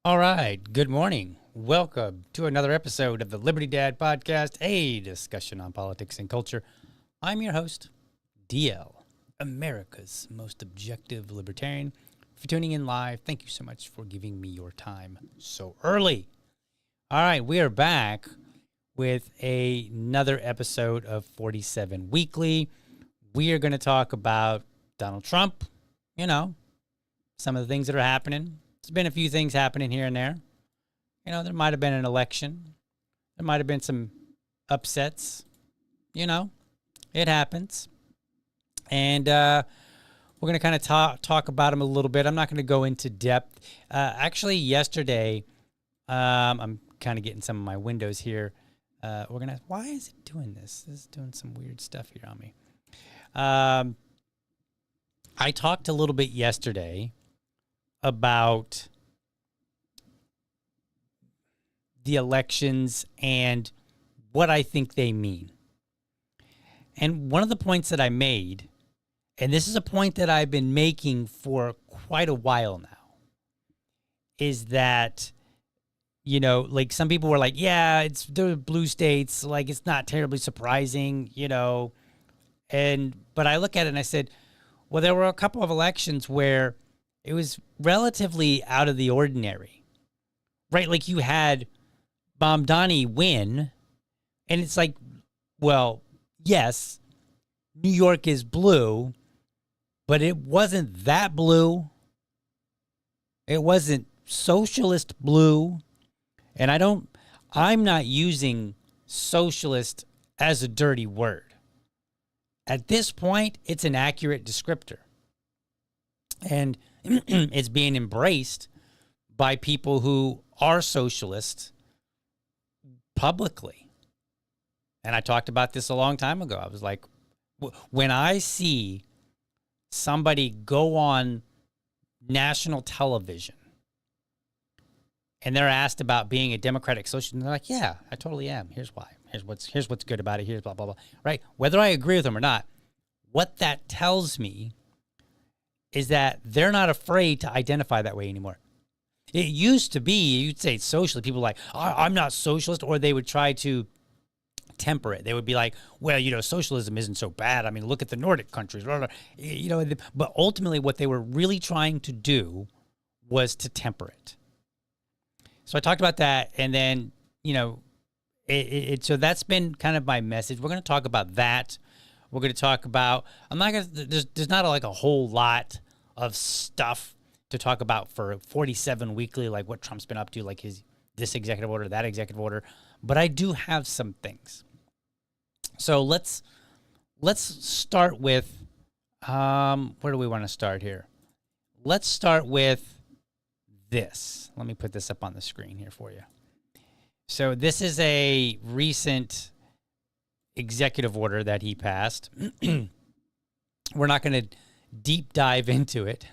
All right. Good morning. Welcome to another episode of the Liberty Dad Podcast, a discussion on politics and culture. I'm your host, DL, America's most objective libertarian. For tuning in live, thank you so much for giving me your time so early. All right. We are back with another episode of 47 Weekly. We are going to talk about Donald Trump, some of the things that are happening. There's been a few things happening here and there. There might have been an election. There might have been some upsets. It happens. And we're going to kind of talk about them a little bit. I'm not going to go into depth. Actually, yesterday, I'm kind of getting some of my windows here. Why is it doing this? This is doing some weird stuff here on me. I talked a little bit yesterday about the elections and what I think they mean. And one of the points that I made, and this is a point that I've been making for quite a while now, is that, like some people were like, yeah, it's the blue states, like it's not terribly surprising, but I look at it and I said, well, there were a couple of elections where it was relatively out of the ordinary, right? Like you had Mamdani win, and it's like, well, yes, New York is blue, but it wasn't that blue. It wasn't socialist blue. And I'm not using socialist as a dirty word. At this point, it's an accurate descriptor. And it's being embraced by people who are socialists publicly. And I talked about this a long time ago. I was like, when I see somebody go on national television and they're asked about being a democratic socialist, and they're like, yeah, I totally am. Here's why. Here's what's good about it. Here's blah, blah, blah. Right? Whether I agree with them or not, what that tells me is that they're not afraid to identify that way anymore. It used to be, you'd say socialist, people were like, I'm not socialist, or they would try to temper it. They would be like, well, socialism isn't so bad. I mean, look at the Nordic countries, but ultimately what they were really trying to do was to temper it. So I talked about that, and then, so that's been kind of my message. We're going to talk about that. We're going to talk about, there's not like a whole lot of stuff to talk about for 47 weekly, like what Trump's been up to, like this executive order, that executive order. But I do have some things. So let's start with, where do we want to start here? Let's start with this. Let me put this up on the screen here for you. So this is a recent executive order that he passed. We're not going to deep dive into it.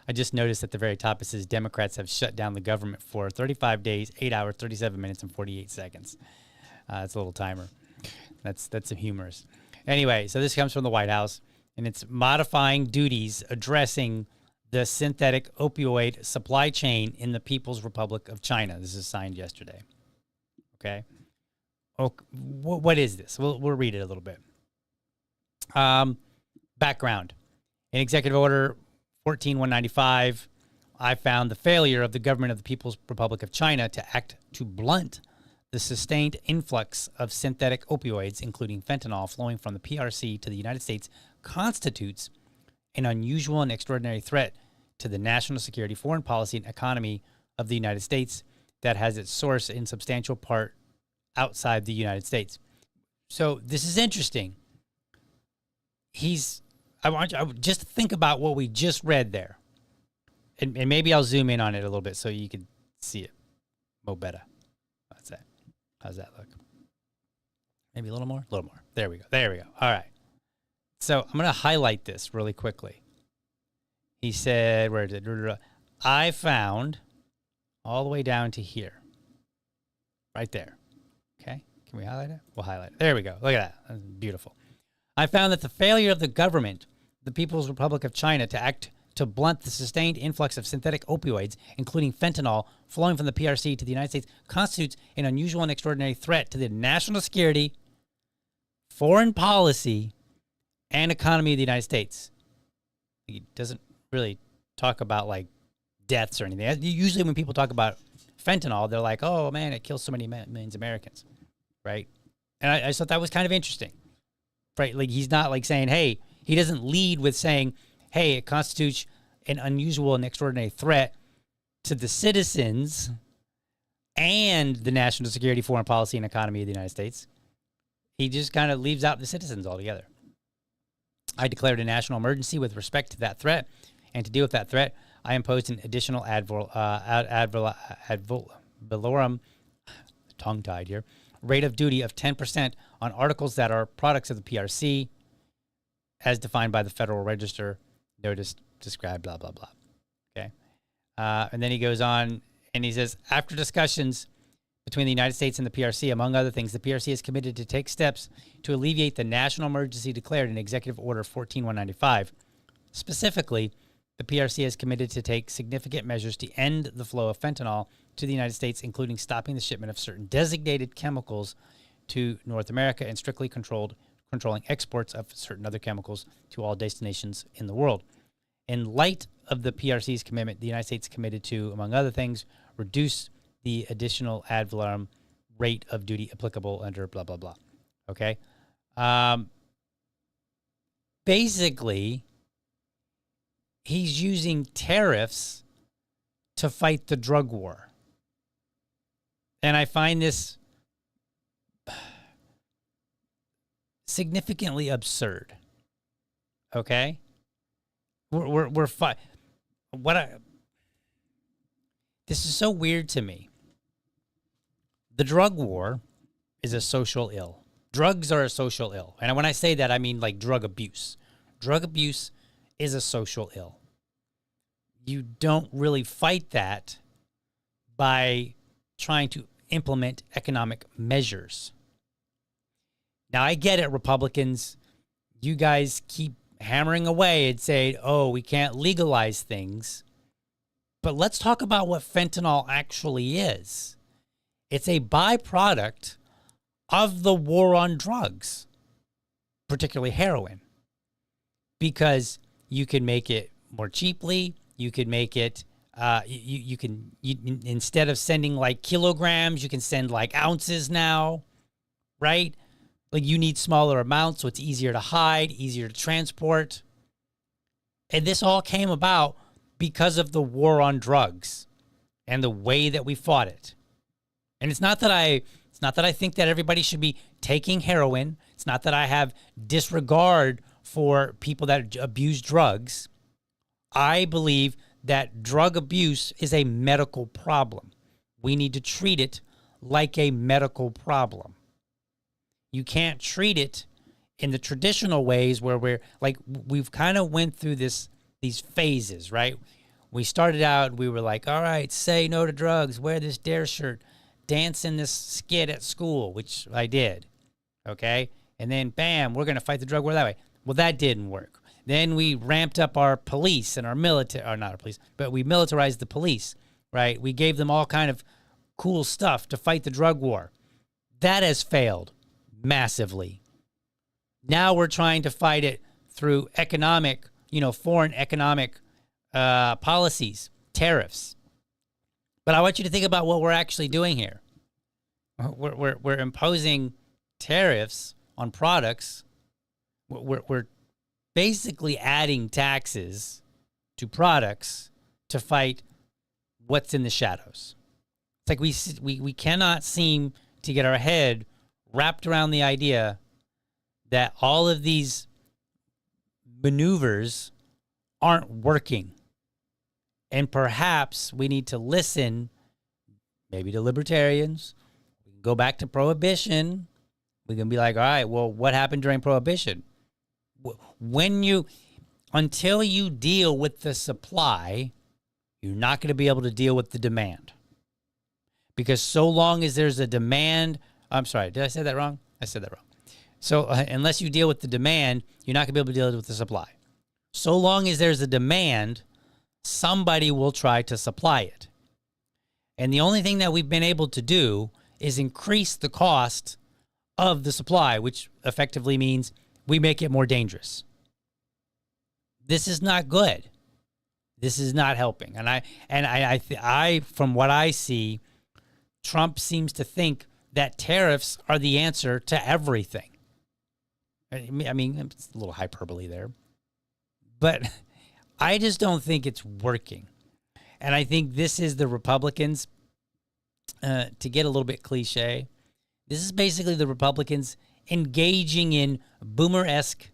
I just noticed at the very top it says Democrats have shut down the government for 35 days, 8 hours, 37 minutes, and 48 seconds. It's a little timer. That's humorous. Anyway, so this comes from the White House, and it's modifying duties addressing the synthetic opioid supply chain in the People's Republic of China. This is signed yesterday. Okay. What is this? We'll read it a little bit. Background. In Executive Order 14195, I found the failure of the government of the People's Republic of China to act to blunt the sustained influx of synthetic opioids, including fentanyl, flowing from the PRC to the United States, constitutes an unusual and extraordinary threat to the national security, foreign policy, and economy of the United States that has its source in substantial part outside the United States. So this is interesting. I want you just think about what we just read there. And maybe I'll zoom in on it a little bit so you can see it. Mo better. What's that? How's that look? Maybe a little more? A little more. There we go. All right. So I'm going to highlight this really quickly. He said, where is it? I found all the way down to here. Right there. Okay. Can we highlight it? We'll highlight it. There we go. Look at that. That's beautiful. I found that the failure of the government, the People's Republic of China, to act to blunt the sustained influx of synthetic opioids, including fentanyl, flowing from the PRC to the United States, constitutes an unusual and extraordinary threat to the national security, foreign policy, and economy of the United States. He doesn't really talk about like deaths or anything. Usually when people talk about fentanyl, they're like, oh man, it kills so many millions of Americans, right? And I just thought that was kind of interesting, right? Like he's not like saying, hey, he doesn't lead with saying, hey, it constitutes an unusual and extraordinary threat to the citizens and the national security, foreign policy, and economy of the United States. He just kind of leaves out the citizens altogether. I declared a national emergency with respect to that threat, and to deal with that threat, I imposed an additional ad valorem, tongue-tied here, rate of duty of 10% on articles that are products of the PRC, as defined by the Federal Register, notice described, blah, blah, blah. Okay. And then he goes on and he says, after discussions between the United States and the PRC, among other things, the PRC is committed to take steps to alleviate the national emergency declared in Executive Order 14195. Specifically, the PRC is committed to take significant measures to end the flow of fentanyl to the United States, including stopping the shipment of certain designated chemicals to North America and strictly controlling exports of certain other chemicals to all destinations in the world. In light of the PRC's commitment, the United States committed to, among other things, reduce the additional ad valorem rate of duty applicable under blah, blah, blah. Okay? Basically, he's using tariffs to fight the drug war. And I find this significantly absurd. Okay? We're fine. This is so weird to me. The drug war is a social ill. Drugs are a social ill. And when I say that, I mean like drug abuse. Drug abuse is a social ill. You don't really fight that by trying to implement economic measures. Now, I get it, Republicans. You guys keep hammering away and say, oh, we can't legalize things. But let's talk about what fentanyl actually is. It's a byproduct of the war on drugs, particularly heroin, because you can make it more cheaply. You can make it, instead of sending like kilograms, you can send like ounces now, right? Like you need smaller amounts, so it's easier to hide, easier to transport. And this all came about because of the war on drugs and the way that we fought it. And it's not that I think that everybody should be taking heroin. It's not that I have disregard for people that abuse drugs. I believe that drug abuse is a medical problem. We need to treat it like a medical problem. You can't treat it in the traditional ways where we've kind of went through these phases, right? We started out, we were like, all right, say no to drugs, wear this Dare shirt, dance in this skit at school, which I did, okay? And then, bam, we're going to fight the drug war that way. Well, that didn't work. Then we ramped up our police and our military, or not our police, but we militarized the police, right? We gave them all kind of cool stuff to fight the drug war. That has failed massively. Now we're trying to fight it through economic, foreign economic policies, tariffs. But I want you to think about what we're actually doing here. We're imposing tariffs on products. We're basically adding taxes to products to fight what's in the shadows. It's like we cannot seem to get our head wrapped around the idea that all of these maneuvers aren't working. And perhaps we need to listen maybe to libertarians. We can go back to prohibition. We can be like, all right, well, what happened during prohibition? Until you deal with the supply, you're not going to be able to deal with the demand. Because so long as there's a demand, I'm sorry, did I say that wrong? I said that wrong. So unless you deal with the demand, you're not going to be able to deal with the supply. So long as there's a demand, somebody will try to supply it. And the only thing that we've been able to do is increase the cost of the supply, which effectively means we make it more dangerous. This is not good. This is not helping. And I from what I see, Trump seems to think that tariffs are the answer to everything. I mean, it's a little hyperbole there, but I just don't think it's working. And I think this is the Republicans, to get a little bit cliche, this is basically the Republicans engaging in boomer-esque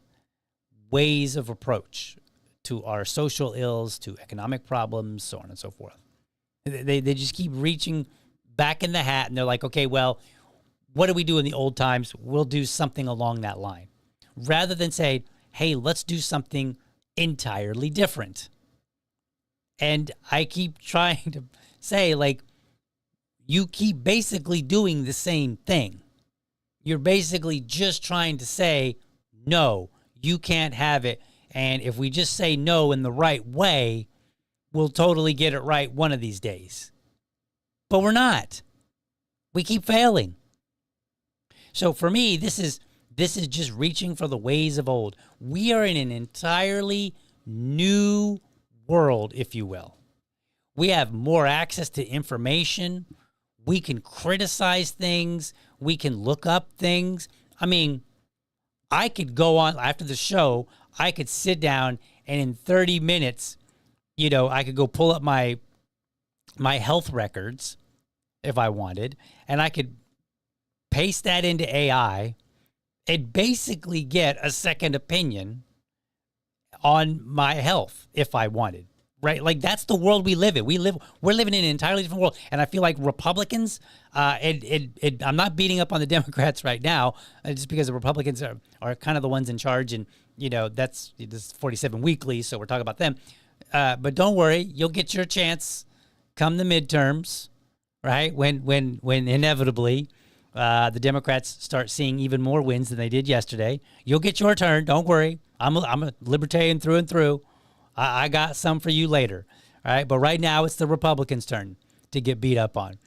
ways of approach to our social ills, to economic problems, so on and so forth. They just keep reaching back in the hat, and they're like, okay, well, what do we do in the old times? We'll do something along that line. Rather than say, hey, let's do something entirely different. And I keep trying to say, like, you keep basically doing the same thing. You're basically just trying to say, no, you can't have it. And if we just say no in the right way, we'll totally get it right one of these days. But we're not. We keep failing. So for me, this is just reaching for the ways of old. We are in an entirely new world, if you will. We have more access to information. We can criticize things. We can look up things. I mean, I could go on after the show. I could sit down and in 30 minutes, I could go pull up my health records if I wanted, and I could paste that into AI and basically get a second opinion on my health if I wanted, right? Like, that's the world we live in. We're living in an entirely different world. And I feel like Republicans, I'm not beating up on the Democrats right now, just because the Republicans are kind of the ones in charge. And, this is 47 Weekly, so we're talking about them. But don't worry, you'll get your chance come the midterms, right? When inevitably the Democrats start seeing even more wins than they did yesterday. You'll get your turn. Don't worry. I'm a libertarian through and through. I got some for you later. All right. But right now it's the Republicans' turn to get beat up on.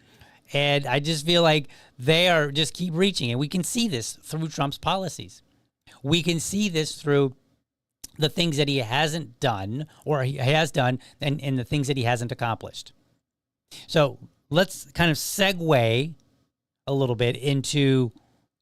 And I just feel like they are just keep reaching. And we can see this through Trump's policies. We can see this through the things that he hasn't done or he has done and the things that he hasn't accomplished. So let's kind of segue a little bit into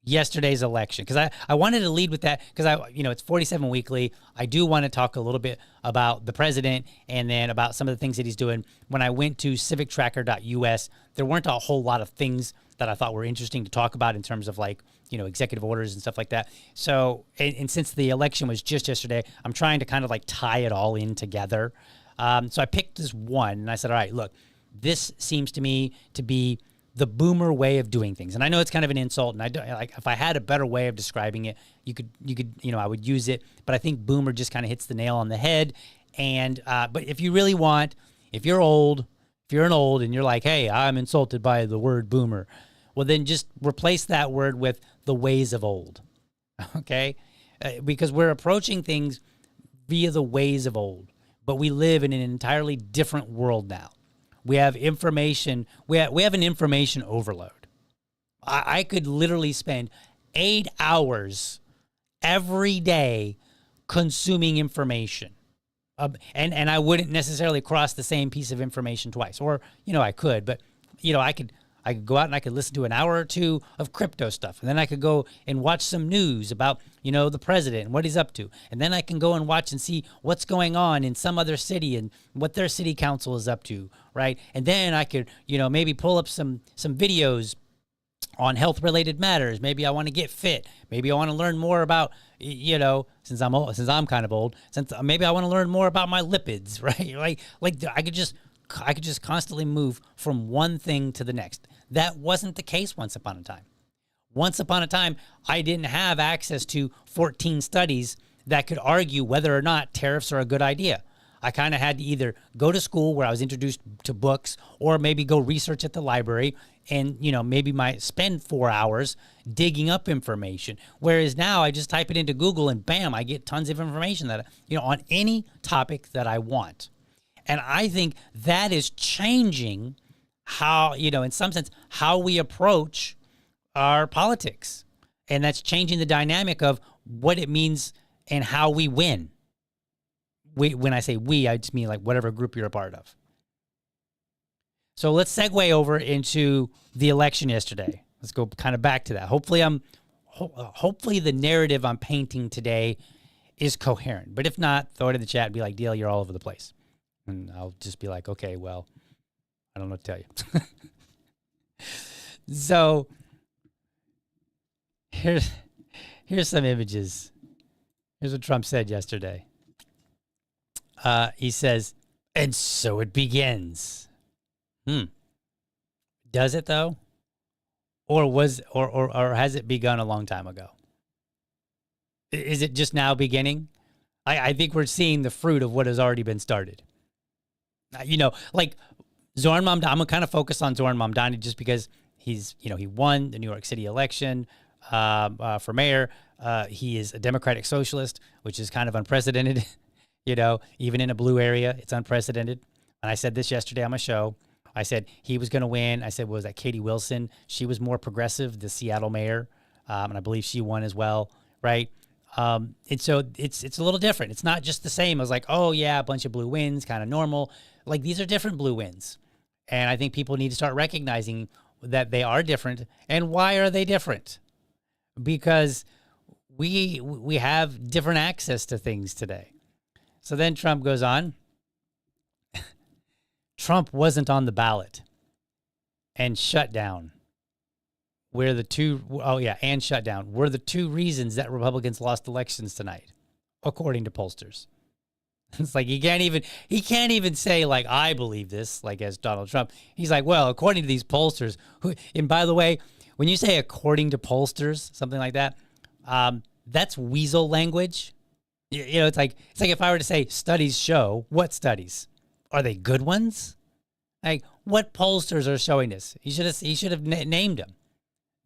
yesterday's election, because I wanted to lead with that because it's 47 Weekly. I do want to talk a little bit about the president and then about some of the things that he's doing. When I went to civictracker.us, there weren't a whole lot of things that I thought were interesting to talk about in terms of executive orders and stuff like that. So, and since the election was just yesterday, I'm trying to kind of tie it all in together. So I picked this one and I said, all right, look, this seems to me to be the boomer way of doing things. And I know it's kind of an insult, and I don't if I had a better way of describing it, you could I would use it, but I think boomer just kind of hits the nail on the head. And but if you really want, if you're an old and you're like, hey, I'm insulted by the word boomer, well then just replace that word with the ways of old. Okay? Because we're approaching things via the ways of old, but we live in an entirely different world now. We have information. We have an information overload. I could literally spend 8 hours every day consuming information. And I wouldn't necessarily cross the same piece of information twice. Or, I could, but, I could go out and I could listen to an hour or two of crypto stuff. And then I could go and watch some news about, the president and what he's up to. And then I can go and watch and see what's going on in some other city and what their city council is up to, right? And then I could, maybe pull up some videos on health-related matters. Maybe I want to get fit. Maybe I want to learn more about, since I'm kind of old, maybe I want to learn more about my lipids, right? Like I could just constantly move from one thing to the next. That wasn't the case once upon a time. Once upon a time, I didn't have access to 14 studies that could argue whether or not tariffs are a good idea. I kind of had to either go to school where I was introduced to books or maybe go research at the library and, maybe spend 4 hours digging up information. Whereas now I just type it into Google and bam, I get tons of information that, on any topic that I want. And I think that is changing how, in some sense, how we approach our politics. And that's changing the dynamic of what it means and how we win. When I say we, I just mean whatever group you're a part of. So let's segue over into the election yesterday. Let's go kind of back to that. Hopefully the narrative I'm painting today is coherent. But if not, throw it in the chat and be like, Dale, you're all over the place. And I'll just be like, okay, well, I don't know what to tell you. So here's some images. Here's what Trump said yesterday. He says, and so it begins. Does it though? Or has it begun a long time ago? Is it just now beginning? I think we're seeing the fruit of what has already been started. Zoran Mamdani, I'm going to kind of focus on Zoran Mamdani just because he's, he won the New York City election for mayor. He is a democratic socialist, which is kind of unprecedented. Even in a blue area, it's unprecedented. And I said this yesterday on my show. I said he was going to win. I said, was that Katie Wilson? She was more progressive, the Seattle mayor. And I believe she won as well, right? And so it's a little different. It's not just the same. I was like, oh, yeah, a bunch of blue wins, kind of normal. These are different blue wins. And I think people need to start recognizing that they are different. And why are they different? Because we have different access to things today. So then Trump goes on. Trump wasn't on the ballot and shut down. And shut down were the two reasons that Republicans lost elections tonight, according to pollsters. It's like he can't even say I believe this, as Donald Trump. He's like, well, according to these pollsters, and by the way, when you say according to pollsters, something like that, that's weasel language. It's like if I were to say studies show, what studies? Are they good ones? What pollsters are showing this? He should have named them.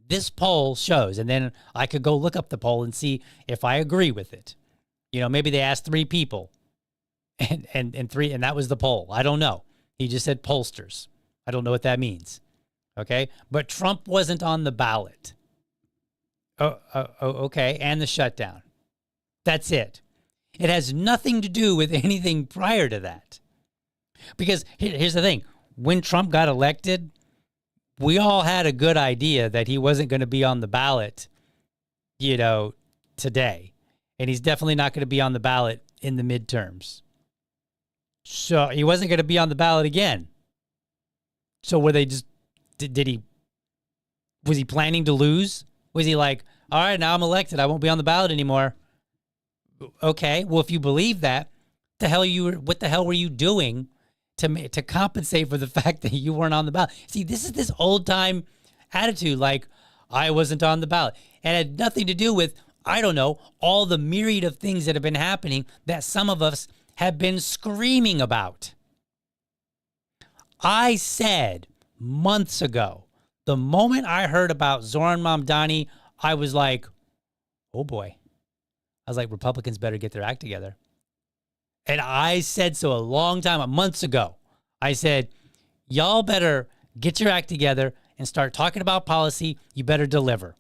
This poll shows, and then I could go look up the poll and see if I agree with it. Maybe they asked 3 people, and that was the poll. I don't know. He just said pollsters. I don't know what that means. Okay, but Trump wasn't on the ballot. Okay, and the shutdown. That's it. It has nothing to do with anything prior to that. Because here's the thing. When Trump got elected, we all had a good idea that he wasn't going to be on the ballot today. And he's definitely not going to be on the ballot in the midterms. So he wasn't going to be on the ballot again. So were they just, was he planning to lose? Was he like, all right, now I'm elected, I won't be on the ballot anymore? Okay, well, if you believe that, what the hell were you doing to compensate for the fact that you weren't on the ballot? See, this is this old time attitude, like, I wasn't on the ballot. And it had nothing to do with, I don't know, all the myriad of things that have been happening that some of us have been screaming about. I said months ago, the moment I heard about Zoran Mamdani, I was like, oh boy. I was like, Republicans better get their act together. And I said so a long time, months ago. I said, y'all better get your act together and start talking about policy. You better deliver.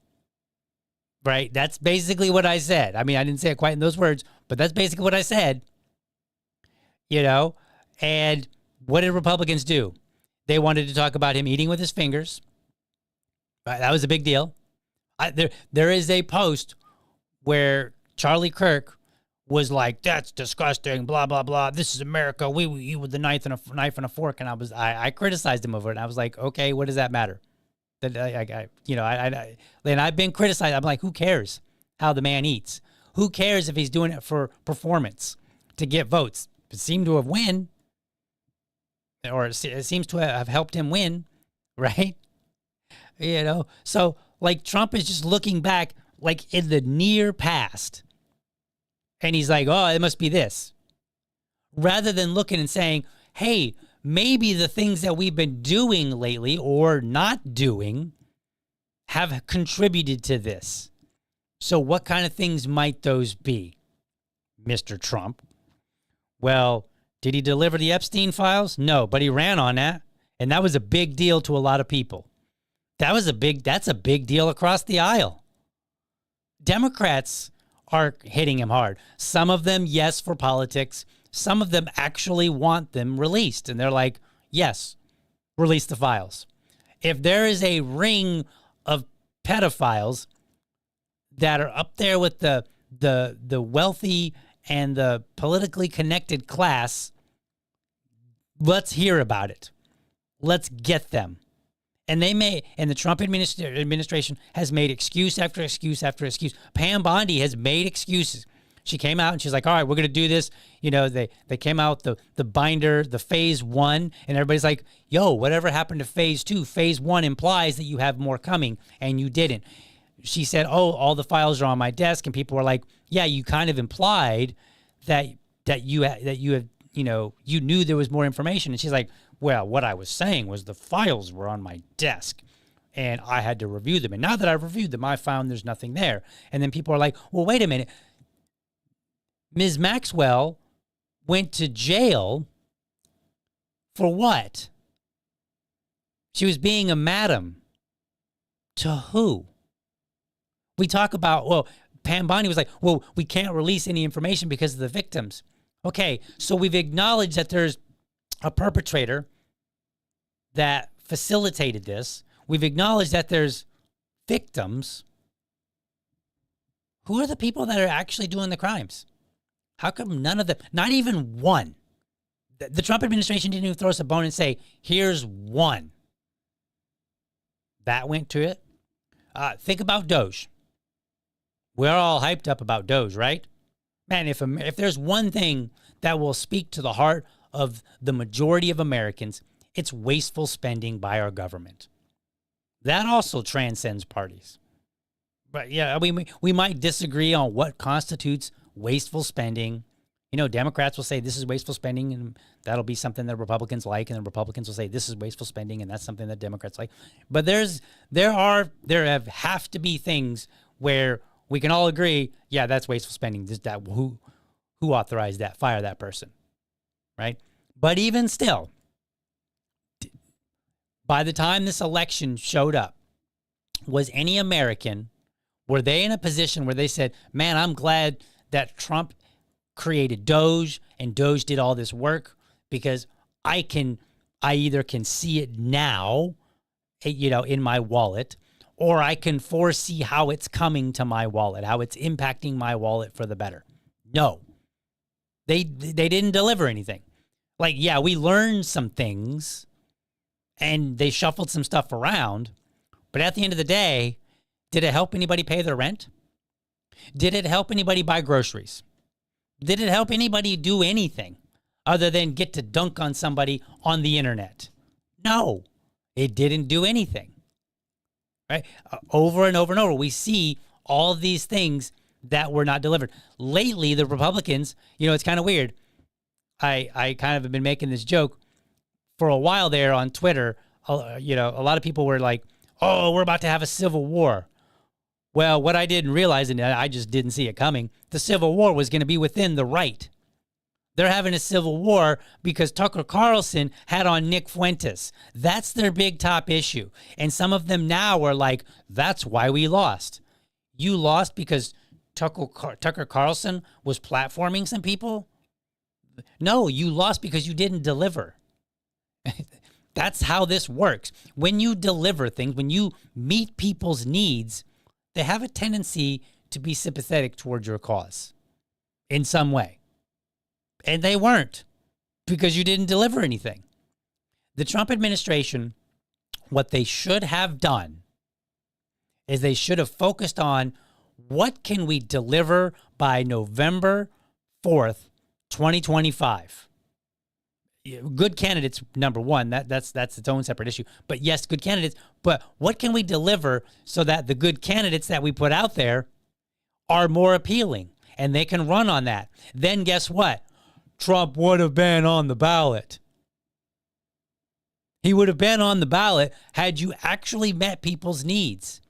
Right? That's basically what I said. I mean, I didn't say it quite in those words, but that's basically what I said. And what did Republicans do? They wanted to talk about him eating with his fingers. Right? That was a big deal. There is a post where Charlie Kirk was like, that's disgusting, blah, blah, blah. This is America. We eat with the knife and a fork. And I criticized him over it. And I was like, okay, what does that matter? And I've been criticized. I'm like, who cares how the man eats? Who cares if he's doing it for performance to get votes? It seemed to have won, or it seems to have helped him win, right? So like Trump is just looking back like in the near past. And he's like, oh, it must be this. Rather than looking and saying, hey, maybe the things that we've been doing lately or not doing have contributed to this. So what kind of things might those be, Mr. Trump? Well, did he deliver the Epstein files? No, but he ran on that. And that was a big deal to a lot of people. That's a big deal across the aisle. Democrats are hitting him hard. Some of them, yes, for politics. Some of them actually want them released. And they're like, yes, release the files. If there is a ring of pedophiles that are up there with the wealthy and the politically connected class, let's hear about it. Let's get them. And the Trump administration has made excuse after excuse after excuse. Pam Bondi has made excuses. She came out and she's like, all right, we're going to do this. They came out the binder, the phase 1, and everybody's like, yo, whatever happened to phase 2? Phase 1 implies that you have more coming, and you didn't. She said, oh, all the files are on my desk, and people were like, yeah, you kind of implied that you knew there was more information. And she's like, well, what I was saying was the files were on my desk and I had to review them. And now that I've reviewed them, I found there's nothing there. And then people are like, well, wait a minute. Ms. Maxwell went to jail for what? She was being a madam. To who? We talk about, well, Pam Bondi was like, well, we can't release any information because of the victims. Okay, so we've acknowledged that there's a perpetrator that facilitated this. We've acknowledged that there's victims. Who are the people that are actually doing the crimes? How come none of them, not even one? The Trump administration didn't even throw us a bone and say, here's one. That went to it. Think about Doge. We're all hyped up about Doge, right? Man, if there's one thing that will speak to the heart of the majority of Americans, it's wasteful spending by our government. That also transcends parties. But yeah, we might disagree on what constitutes wasteful spending. Democrats will say this is wasteful spending, and that'll be something that Republicans like, and then Republicans will say this is wasteful spending, and that's something that Democrats like. But there have to be things where we can all agree, yeah, that's wasteful spending. Who authorized that? Fire that person, right? But even still, by the time this election showed up, was any American, were they in a position where they said, man, I'm glad that Trump created Doge and Doge did all this work because I either can see it now, in my wallet, or I can foresee how it's coming to my wallet, how it's impacting my wallet for the better. No, they didn't deliver anything. Like, yeah, we learned some things and they shuffled some stuff around, but at the end of the day, did it help anybody pay their rent? Did it help anybody buy groceries? Did it help anybody do anything other than get to dunk on somebody on the internet? No, it didn't do anything. Right? Over and over and over, we see all of these things that were not delivered. Lately, the Republicans, it's kind of weird. I kind of have been making this joke for a while there on Twitter. A lot of people were like, oh, we're about to have a civil war. Well, what I didn't realize, and I just didn't see it coming, the Civil War was going to be within the right. They're having a civil war because Tucker Carlson had on Nick Fuentes. That's their big top issue. And some of them now are like, that's why we lost. You lost because Tucker Carlson was platforming some people? No, you lost because you didn't deliver. That's how this works. When you deliver things, when you meet people's needs, they have a tendency to be sympathetic towards your cause in some way. And they weren't, because you didn't deliver anything. The Trump administration, what they should have done is they should have focused on what can we deliver by November 4th, 2025. Good candidates, number one, that's its own separate issue. But yes, good candidates. But what can we deliver so that the good candidates that we put out there are more appealing and they can run on that? Then guess what? Trump would have been on the ballot. He would have been on the ballot had you actually met people's needs.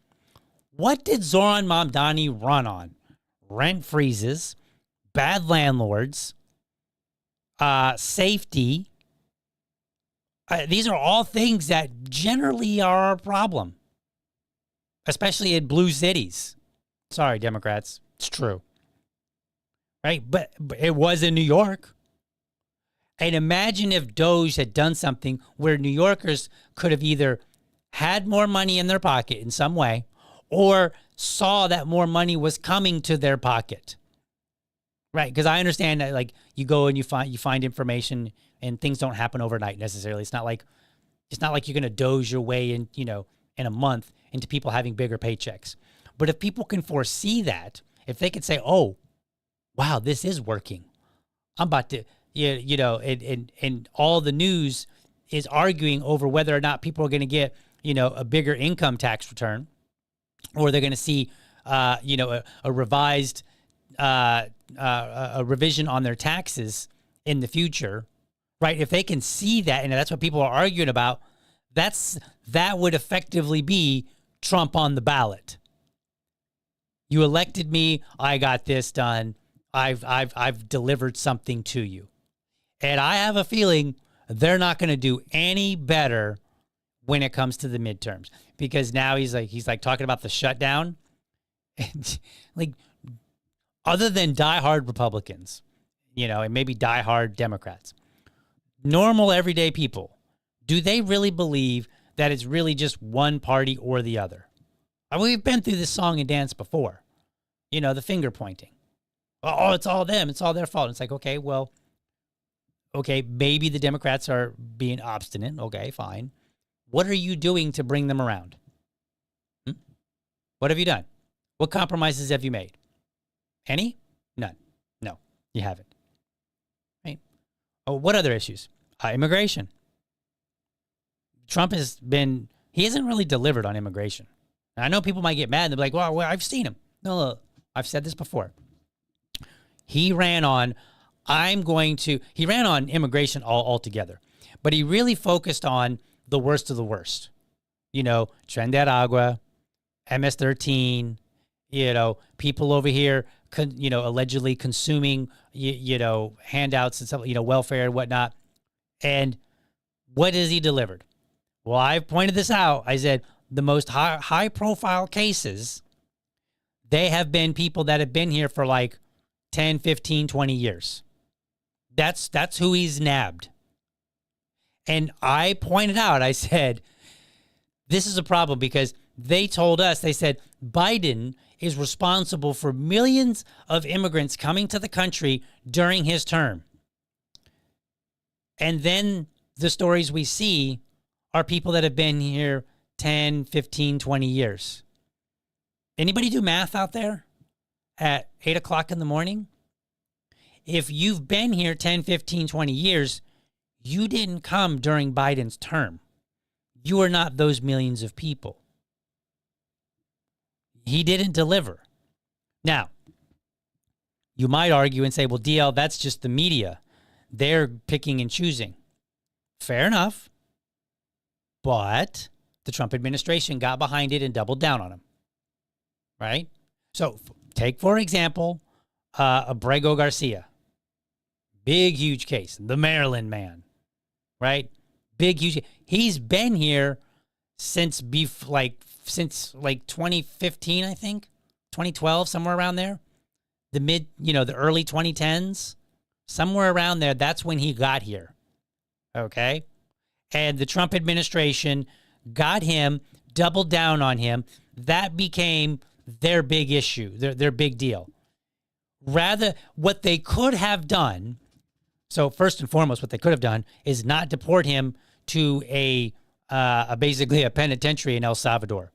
What did Zoran Mamdani run on? Rent freezes, bad landlords, safety. These are all things that generally are a problem, especially in blue cities. Sorry, Democrats. It's true. Right? But it was in New York. And imagine if Doge had done something where New Yorkers could have either had more money in their pocket in some way or saw that more money was coming to their pocket. Right, because I understand that, like, you go and you find information and things don't happen overnight necessarily. It's not like you're going to Doge your way in a month into people having bigger paychecks. But if people can foresee that, if they could say, "Oh, wow, this is working. I'm about to," and all the news is arguing over whether or not people are going to get, a bigger income tax return, or they're going to see, a revised. A revision on their taxes in the future, right? If they can see that, and that's what people are arguing about, that would effectively be Trump on the ballot. You elected me, I got this done. I've delivered something to you. And I have a feeling they're not going to do any better when it comes to the midterms, because now he's like talking about the shutdown. And like, other than diehard Republicans, and maybe diehard Democrats, normal everyday people, do they really believe that it's really just one party or the other? We've been through this song and dance before, the finger pointing. Oh, it's all them. It's all their fault. It's like, okay, maybe the Democrats are being obstinate. Okay, fine. What are you doing to bring them around? What have you done? What compromises have you made? Any? None. No, you haven't. Right? Oh, what other issues? Immigration. Trump he hasn't really delivered on immigration. Now, I know people might get mad and they'll be like, well, I've seen him. No, I've said this before. He ran on immigration altogether, but he really focused on the worst of the worst. Tren de Aragua, MS-13, people over here, allegedly consuming, handouts and stuff, welfare and whatnot. And what has he delivered? Well, I've pointed this out. I said the most high profile cases, they have been people that have been here for like 10, 15, 20 years. That's who he's nabbed. And I pointed out, I said, this is a problem because they told us, they said, Biden is responsible for millions of immigrants coming to the country during his term. And then the stories we see are people that have been here 10, 15, 20 years. Anybody do math out there at 8 o'clock in the morning? If you've been here 10, 15, 20 years, you didn't come during Biden's term. You are not those millions of people. He didn't deliver. Now, you might argue and say, well, DL, that's just the media. They're picking and choosing. Fair enough. But the Trump administration got behind it and doubled down on him. Right? So take, for example, Abrego Garcia. Big, huge case. The Maryland man. Right? Big, huge. He's been here since 2015, I think. 2012, somewhere around there. The early 2010s. Somewhere around there, that's when he got here. Okay? And the Trump administration got him, doubled down on him. That became their big issue, their big deal. Rather, what they could have done, so first and foremost, what they could have done is not deport him to basically a penitentiary in El Salvador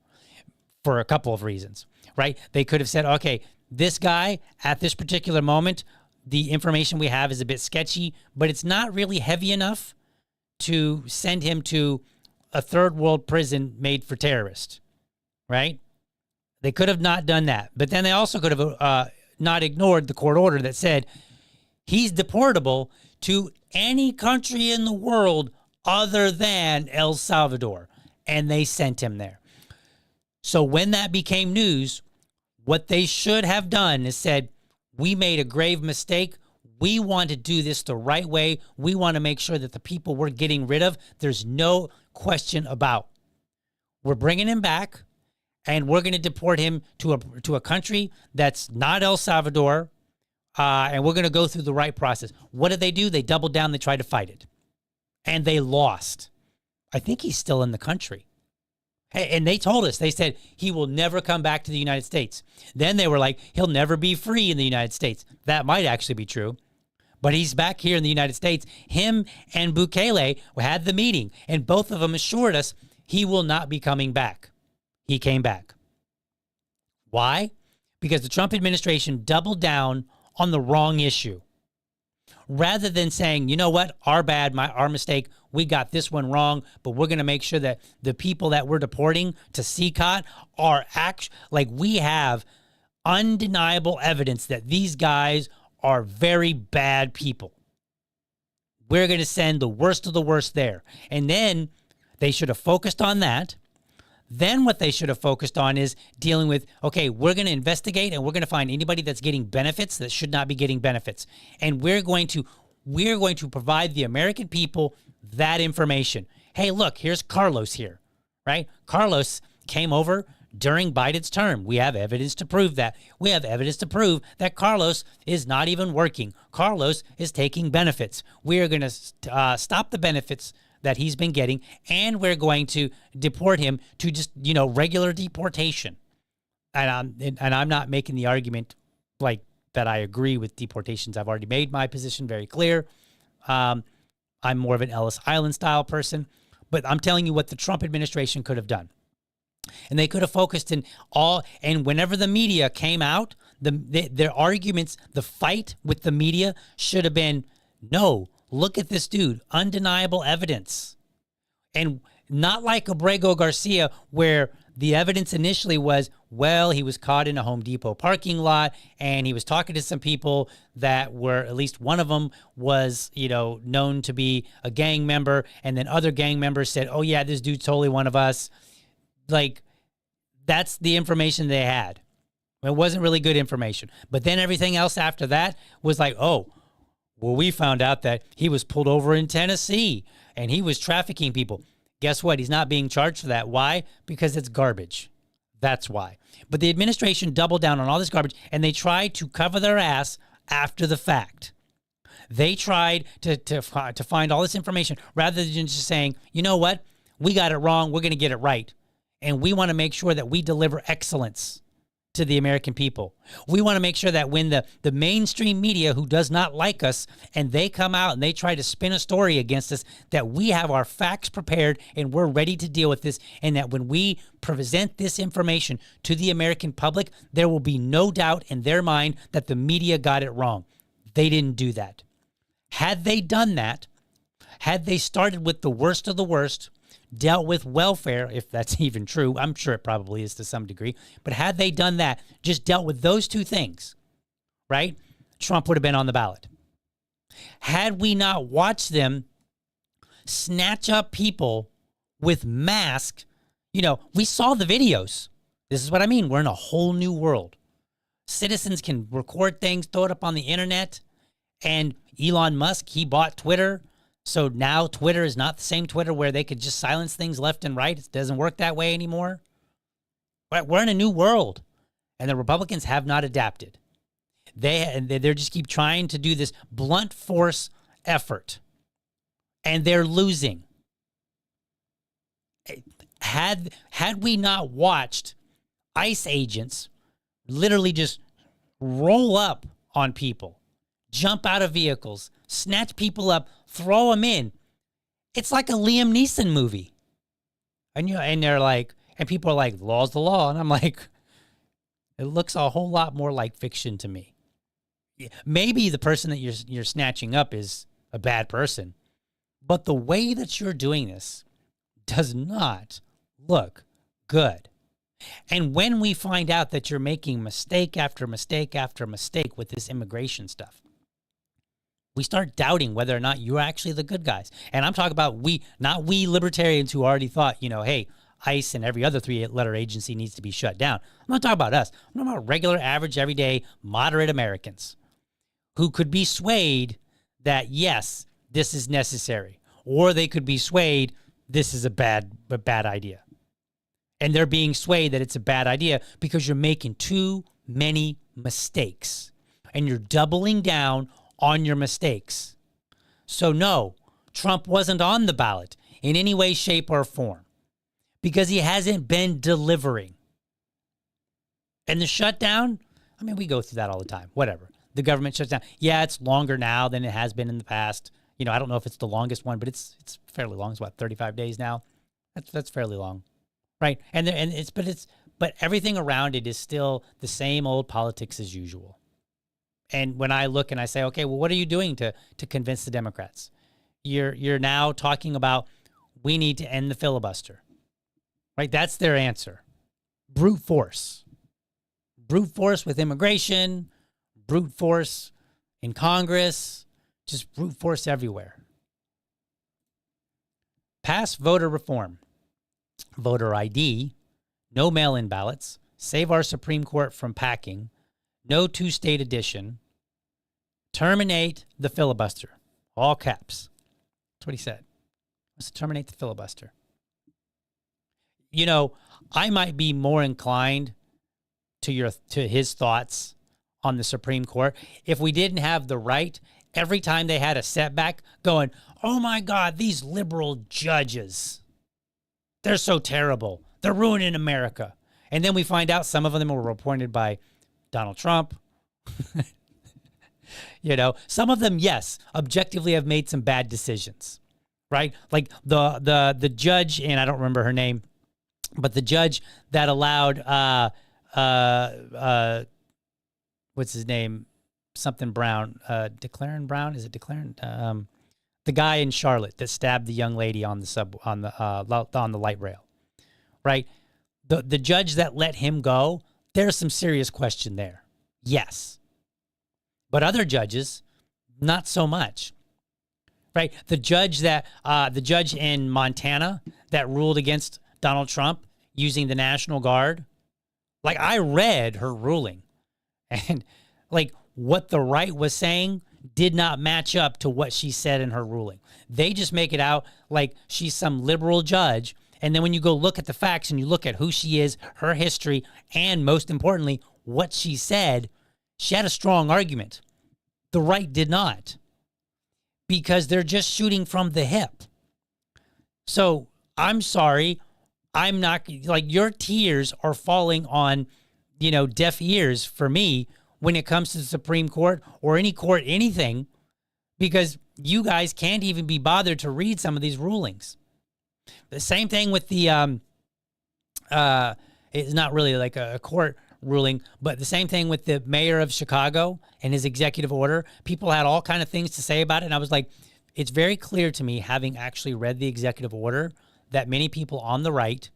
for a couple of reasons, right? They could have said, okay, this guy at this particular moment, the information we have is a bit sketchy, but it's not really heavy enough to send him to a third world prison made for terrorists, right? They could have not done that. But then they also could have not ignored the court order that said he's deportable to any country in the world other than El Salvador. And they sent him there. So when that became news, what they should have done is said, we made a grave mistake. We want to do this the right way. We want to make sure that the people we're getting rid of, there's no question about. We're bringing him back, and we're going to deport him to a country that's not El Salvador, and we're going to go through the right process. What did they do? They doubled down. They tried to fight it, and they lost. I think he's still in the country. And they told us, they said, he will never come back to the United States. Then they were like, he'll never be free in the United States. That might actually be true. But he's back here in the United States. Him and Bukele had the meeting, and both of them assured us he will not be coming back. He came back. Why? Because the Trump administration doubled down on the wrong issue. Rather than saying, you know what, our bad, our mistake, we got this one wrong, but we're going to make sure that the people that we're deporting to CCOT are like we have undeniable evidence that these guys are very bad people. We're going to send the worst of the worst there. And then they should have focused on that. Then what they should have focused on is dealing with, okay, we're going to investigate and we're going to find anybody that's getting benefits that should not be getting benefits. And we're going to provide the American people that information. Hey, look, here's Carlos here, right? Carlos came over during Biden's term. We have evidence to prove that. We have evidence to prove that Carlos is not even working. Carlos is taking benefits. We are going to stop the benefits that he's been getting, and we're going to deport him to just, regular deportation. And I'm not making the argument like that I agree with deportations. I've already made my position very clear. I'm more of an Ellis Island style person, but I'm telling you what the Trump administration could have done. And they could have focused and whenever the media came out, their arguments, the fight with the media should have been, no, look at this dude, undeniable evidence. And not like Abrego Garcia, where the evidence initially was, well, he was caught in a Home Depot parking lot and he was talking to some people that were, at least one of them was, known to be a gang member. And then other gang members said, oh yeah, this dude's totally one of us. Like, that's the information they had. It wasn't really good information. But then everything else after that was like, oh, well, we found out that he was pulled over in Tennessee and he was trafficking people. Guess what? He's not being charged for that. Why? Because it's garbage. That's why. But the administration doubled down on all this garbage, and they tried to cover their ass after the fact. They tried to find all this information rather than just saying, you know what? We got it wrong. We're going to get it right. And we want to make sure that we deliver excellence to the American people. We want to make sure that when the mainstream media who does not like us and they come out and they try to spin a story against us, that we have our facts prepared and we're ready to deal with this. And that when we present this information to the American public, there will be no doubt in their mind that the media got it wrong. They didn't do that. Had they done that, had they started with the worst of the worst, dealt with welfare, if that's even true, I'm sure it probably is to some degree, but had they done that, just dealt with those two things, right? Trump would have been on the ballot. Had we not watched them snatch up people with masks, we saw the videos. This is what I mean. We're in a whole new world. Citizens can record things, throw it up on the internet, and Elon Musk, he bought Twitter. So now Twitter is not the same Twitter where they could just silence things left and right. It doesn't work that way anymore. But we're in a new world, and the Republicans have not adapted. They're just keep trying to do this blunt force effort, and they're losing. Had we not watched ICE agents literally just roll up on people, jump out of vehicles, snatch people up, throw them in. It's like a Liam Neeson movie. And they're like, and people are like, law's the law. And I'm like, it looks a whole lot more like fiction to me. Maybe the person that you're snatching up is a bad person, but the way that you're doing this does not look good. And when we find out that you're making mistake after mistake after mistake with this immigration stuff, we start doubting whether or not you're actually the good guys. And I'm talking about not we libertarians who already thought, hey, ICE and every other three-letter agency needs to be shut down. I'm not talking about us. I'm talking about regular, average, everyday, moderate Americans who could be swayed that, yes, this is necessary. Or they could be swayed, this is a bad idea. And they're being swayed that it's a bad idea because you're making too many mistakes. And you're doubling down on your mistakes. So no, Trump wasn't on the ballot in any way, shape, or form because he hasn't been delivering. And the shutdown, we go through that all the time. Whatever. The government shuts down. Yeah, it's longer now than it has been in the past. I don't know if it's the longest one, but it's fairly long. It's 35 days now. That's fairly long, right? But everything around it is still the same old politics as usual. And when I look and I say, okay, well, what are you doing to convince the Democrats? You're now talking about we need to end the filibuster, right? That's their answer. Brute force with immigration, brute force in Congress, just brute force everywhere. Pass voter reform, voter ID, no mail-in ballots, save our Supreme Court from packing, no two-state edition, terminate the filibuster, all caps. That's what he said. Let's terminate the filibuster. I might be more inclined to his thoughts on the Supreme Court if we didn't have the right every time they had a setback going, oh my God, these liberal judges, they're so terrible. They're ruining America. And then we find out some of them were appointed by Donald Trump. Some of them, yes, objectively have made some bad decisions, right? Like the judge, and I don't remember her name, but the judge that allowed what's his name? Something Brown, DeClaren Brown. Is it DeClaren? The guy in Charlotte that stabbed the young lady on the light rail, right? The judge that let him go, there's some serious question there. Yes. But other judges, not so much, right? The judge in Montana that ruled against Donald Trump using the National Guard, like I read her ruling, and like what the right was saying did not match up to what she said in her ruling. They just make it out like she's some liberal judge. And then when you go look at the facts and you look at who she is, her history, and most importantly, what she said, she had a strong argument. The right did not, because they're just shooting from the hip. So I'm sorry. I'm not like your tears are falling on, deaf ears for me when it comes to the Supreme Court or any court, anything, because you guys can't even be bothered to read some of these rulings. The same thing with the, it's not really like a court ruling, but the same thing with the mayor of Chicago and his executive order. People had all kind of things to say about it. And I was like, it's very clear to me, having actually read the executive order, that many people on the right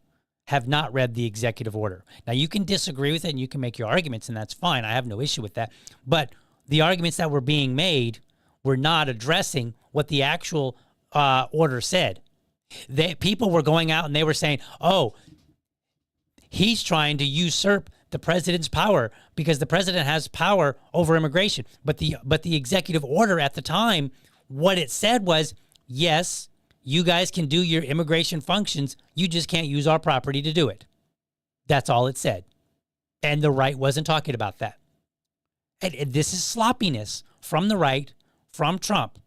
have not read the executive order. Now, you can disagree with it and you can make your arguments, and that's fine. I have no issue with that. But the arguments that were being made were not addressing what the actual order said. People were going out and they were saying, oh, he's trying to usurp the president's power because the president has power over immigration. But the executive order at the time, what it said was, yes, you guys can do your immigration functions. You just can't use our property to do it. That's all it said. And the right wasn't talking about that. And this is sloppiness from the right, from Trump.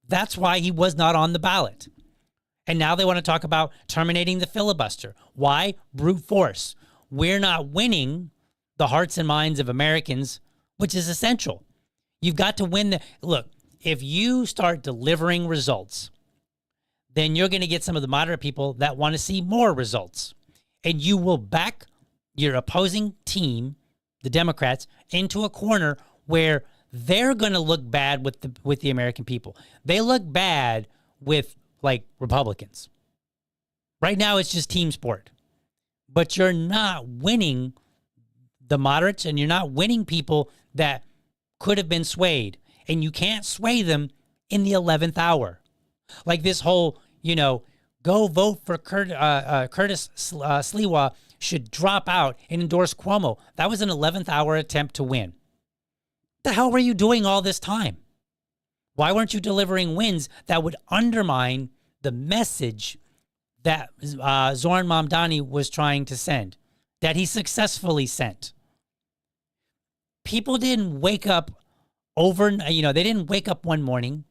That's why he was not on the ballot. And now they want to talk about terminating the filibuster. Why? Brute force. We're not winning the hearts and minds of Americans, which is essential. You've got to win look, if you start delivering results, then you're going to get some of the moderate people that want to see more results. And you will back your opposing team, the Democrats, into a corner where they're going to look bad with the American people. They look bad with like Republicans. Right now it's just team sport. But you're not winning the moderates, and you're not winning people that could have been swayed. And you can't sway them in the 11th hour. Like this whole, go vote for Curtis Sliwa should drop out and endorse Cuomo. That was an 11th hour attempt to win. The hell were you doing all this time? Why weren't you delivering wins that would undermine the message that Zoran Mamdani was trying to send, that he successfully sent? People didn't wake up they didn't wake up one morning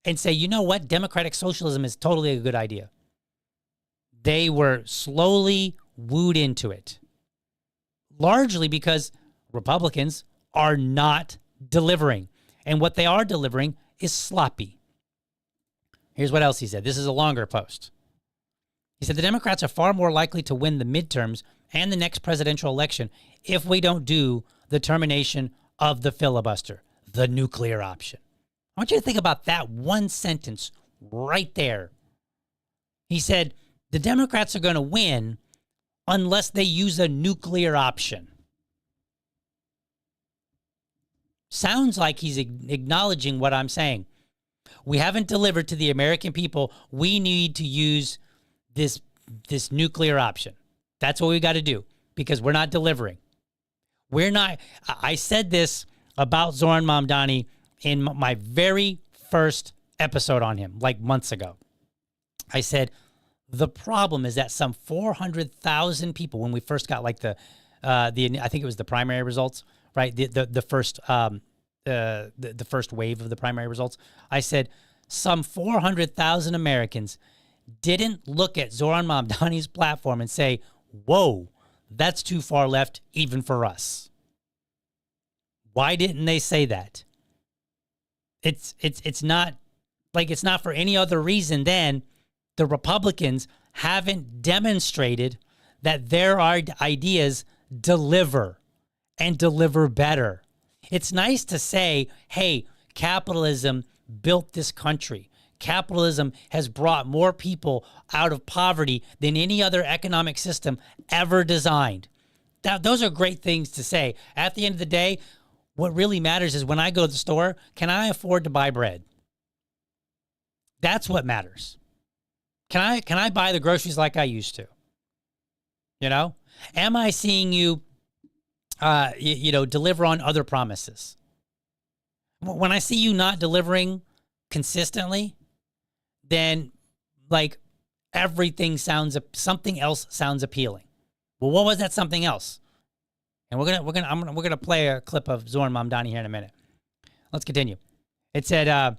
and say, you know what, democratic socialism is totally a good idea. They were slowly wooed into it, largely because Republicans are not delivering. And what they are delivering is sloppy. Here's what else he said. This is a longer post. He said, the Democrats are far more likely to win the midterms and the next presidential election if we don't do the termination of the filibuster, the nuclear option. I want you to think about that one sentence right there. He said, the Democrats are going to win unless they use a nuclear option. Sounds like he's acknowledging what I'm saying. We haven't delivered to the American people. We need to use this nuclear option. That's what we got to do because we're not delivering. I said this about Zoran Mamdani in my very first episode on him, like months ago. I said, the problem is that some 400,000 people, when we first got like I think it was the primary results, right? The first wave of the primary results. I said some 400,000 Americans didn't look at Zoran Mamdani's platform and say, whoa, that's too far left even for us. Why didn't they say that? It's not for any other reason than the Republicans haven't demonstrated that their ideas deliver and deliver better. It's nice to say, hey, capitalism built this country. Capitalism has brought more people out of poverty than any other economic system ever designed. Those are great things to say. At the end of the day, what really matters is when I go to the store, can I afford to buy bread? That's what matters. Can I buy the groceries like I used to? Am I seeing you deliver on other promises? When I see you not delivering consistently, then like something else sounds appealing. Well, what was that something else? And we're gonna play a clip of Zoran Mamdani here in a minute. Let's continue. It said,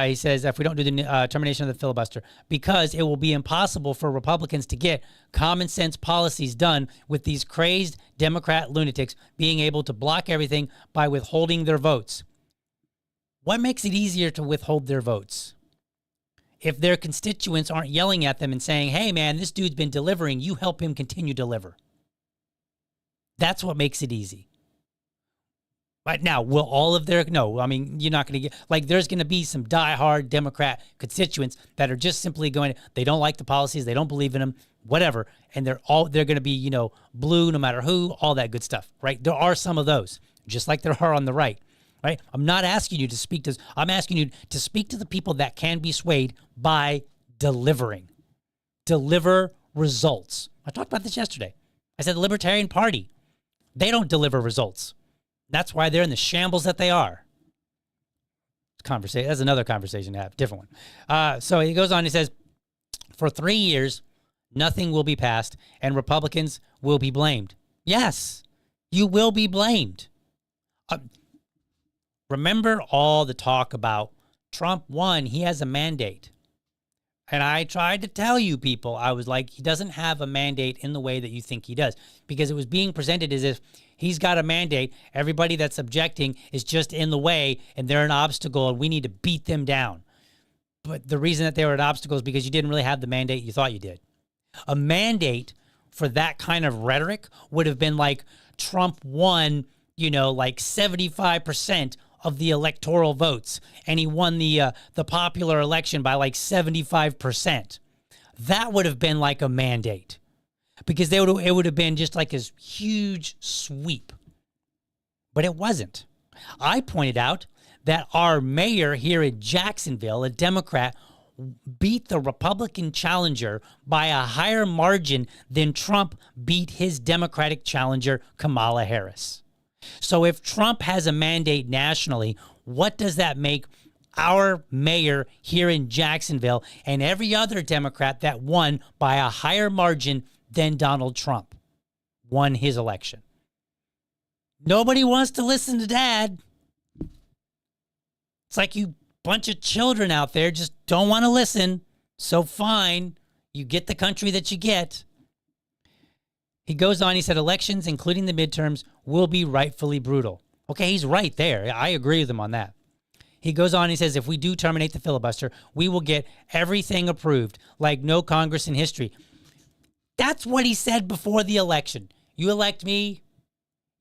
He says, if we don't do the termination of the filibuster, because it will be impossible for Republicans to get common sense policies done with these crazed Democrat lunatics being able to block everything by withholding their votes. What makes it easier to withhold their votes? If their constituents aren't yelling at them and saying, hey, man, this dude's been delivering, you help him continue to deliver. That's what makes it easy. But now, will all of their, no, I mean, you're not going to get, like, there's going to be some diehard Democrat constituents that are just simply going, they don't like the policies, they don't believe in them, whatever, and they're going to be, you know, blue no matter who, all that good stuff, right? There are some of those, just like there are on the right, right? I'm not asking you to speak to, I'm asking you to speak to the people that can be swayed by delivering. Deliver results. I talked about this yesterday. I said the Libertarian Party, they don't deliver results. That's why they're in the shambles that they are. Conversation. That's another conversation to have, different one. So he goes on. He says, for 3 years, nothing will be passed, and Republicans will be blamed. Yes, you will be blamed. Remember all the talk about Trump won. He has a mandate. And I tried to tell you people, I was like, he doesn't have a mandate in the way that you think he does, because it was being presented as if he's got a mandate. Everybody that's objecting is just in the way and they're an obstacle and we need to beat them down. But the reason that they were an obstacle is because you didn't really have the mandate you thought you did. A mandate for that kind of rhetoric would have been like Trump won, you know, like 75% of the electoral votes, and he won the popular election by like 75%. That would have been like a mandate, because it would have been just like this huge sweep. But it wasn't. I pointed out that our mayor here in Jacksonville, a Democrat, beat the Republican challenger by a higher margin than Trump beat his Democratic challenger, Kamala Harris. So if Trump has a mandate nationally, what does that make our mayor here in Jacksonville and every other Democrat that won by a higher margin than Donald Trump won his election? Nobody wants to listen to Dad. It's like you bunch of children out there just don't want to listen. So fine, you get the country that you get. He goes on, he said, elections, including the midterms, will be rightfully brutal. Okay, he's right there. I agree with him on that. He goes on, he says, if we do terminate the filibuster, we will get everything approved, like no Congress in history. That's what he said before the election. You elect me,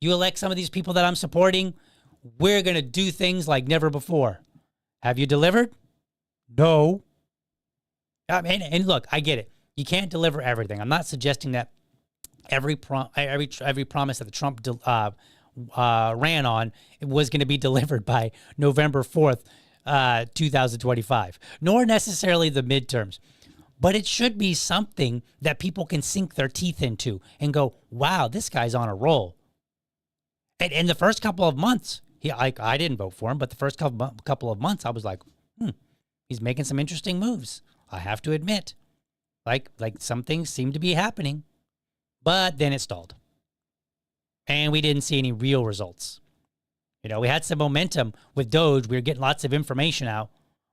you elect some of these people that I'm supporting, we're going to do things like never before. Have you delivered? No. I mean, and look, I get it. You can't deliver everything. I'm not suggesting that every promise that the Trump ran on was going to be delivered by November 4th, 2025, nor necessarily the midterms. But it should be something that people can sink their teeth into and go, wow, this guy's on a roll. And in the first couple of months, I didn't vote for him, but the first couple of months, I was like, he's making some interesting moves. I have to admit, like some things seem to be happening. But then it stalled. And we didn't see any real results. You know, we had some momentum with Doge. We were getting lots of information out,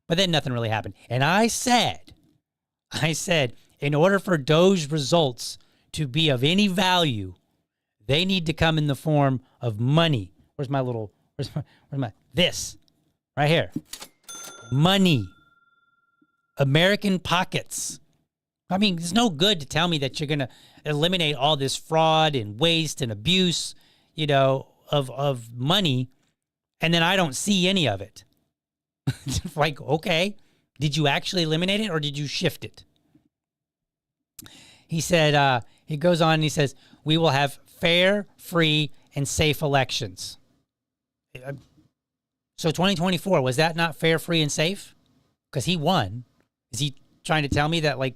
but then nothing really happened. And I said, in order for Doge results to be of any value, they need to come in the form of money. Where's my, this, right here. Money. American pockets. I mean, it's no good to tell me that you're going to eliminate all this fraud and waste and abuse, you know, of money, and then I don't see any of it. Like, okay, did you actually eliminate it or did you shift it? He said, he goes on and he says, we will have fair, free, and safe elections. So 2024, was that not fair, free, and safe? Because he won. Is he trying to tell me that, like,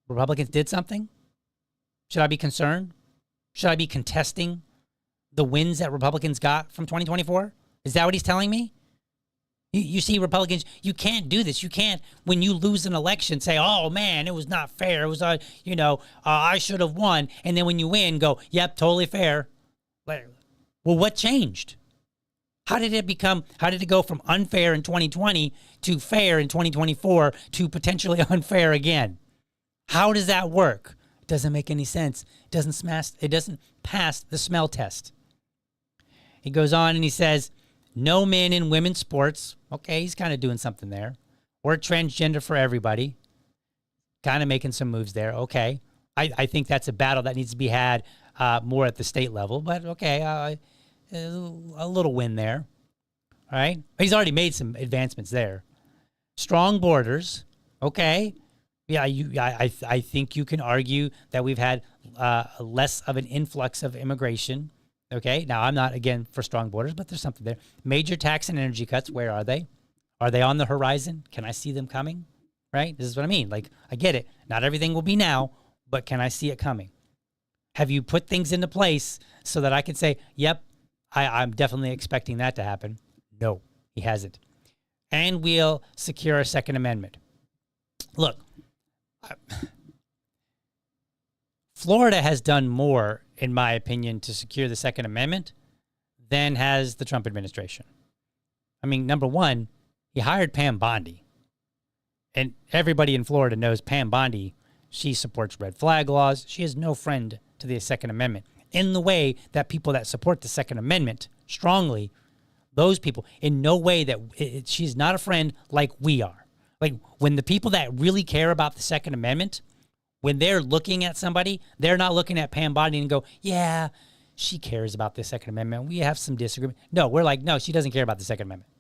Republicans did something? Should I be concerned? Should I be contesting the wins that Republicans got from 2024? Is that what he's telling me? You see, Republicans, you can't do this. You can't, when you lose an election, say, oh, man, it was not fair. It was, I should have won. And then when you win, go, yep, totally fair. Well, what changed? How did it go from unfair in 2020 to fair in 2024 to potentially unfair again? How does that work? It doesn't make any sense. It doesn't pass the smell test. He goes on and he says, no men in women's sports. Okay, he's kind of doing something there. Or transgender for everybody. Kind of making some moves there. Okay. I think that's a battle that needs to be had more at the state level. But okay, a little win there. All right. He's already made some advancements there. Strong borders. Okay. Yeah, I think you can argue that we've had less of an influx of immigration. Okay. Now, I'm not, again, for strong borders, but there's something there. Major tax and energy cuts. Where are they? Are they on the horizon? Can I see them coming? Right? This is what I mean. Like, I get it. Not everything will be now, but can I see it coming? Have you put things into place so that I can say, yep, I'm definitely expecting that to happen? No, he hasn't. And we'll secure a Second Amendment. Look, Florida has done more, in my opinion, to secure the Second Amendment than has the Trump administration. I mean, number one, he hired Pam Bondi. And everybody in Florida knows Pam Bondi. She supports red flag laws. She is no friend to the Second Amendment in the way that people that support the Second Amendment strongly, those people, in no way that she's not a friend like we are. Like, when the people that really care about the Second Amendment, when they're looking at somebody, they're not looking at Pam Bondi and go, yeah, she cares about the Second Amendment. We have some disagreement. No, we're like, no, she doesn't care about the Second Amendment.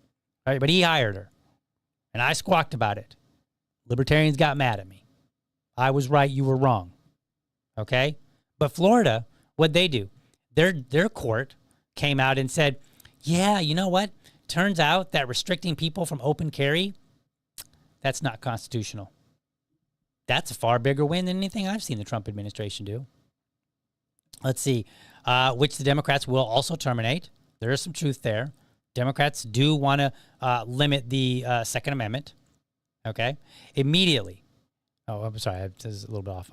All right, but he hired her. And I squawked about it. Libertarians got mad at me. I was right, you were wrong. Okay? But Florida, what'd they do? Their court came out and said, yeah, you know what? Turns out that restricting people from open carry, that's not constitutional. That's a far bigger win than anything I've seen the Trump administration do. Let's see, which the Democrats will also terminate. There is some truth there. Democrats do want to limit the Second Amendment. Okay? Immediately. Oh, I'm sorry. This is a little bit off.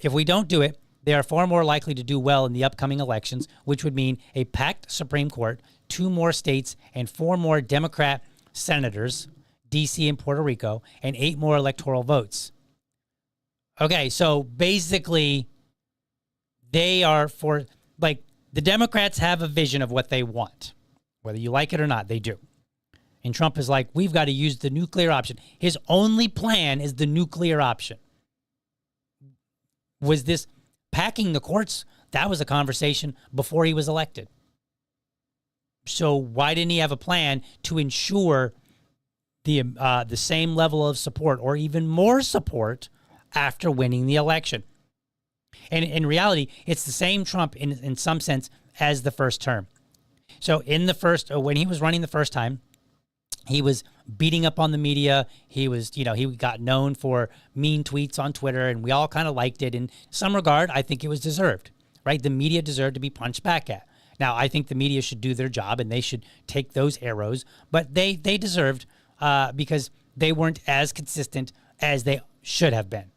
If we don't do it, they are far more likely to do well in the upcoming elections, which would mean a packed Supreme Court, 2 more states, and 4 more Democrat senators, D.C. and Puerto Rico, and 8 more electoral votes. Okay, so basically, they are for, like, the Democrats have a vision of what they want. Whether you like it or not, they do. And Trump is like, we've got to use the nuclear option. His only plan is the nuclear option. Was this packing the courts? That was a conversation before he was elected. So why didn't he have a plan to ensure the same level of support or even more support after winning the election? And in reality, it's the same Trump in some sense as the first term. So in the first, when he was running the first time, he was beating up on the media. He was, he got known for mean tweets on Twitter, and we all kind of liked it. In some regard, I think it was deserved, right? The media deserved to be punched back at. Now, I think the media should do their job, and they should take those arrows, but they deserved because they weren't as consistent as they should have been,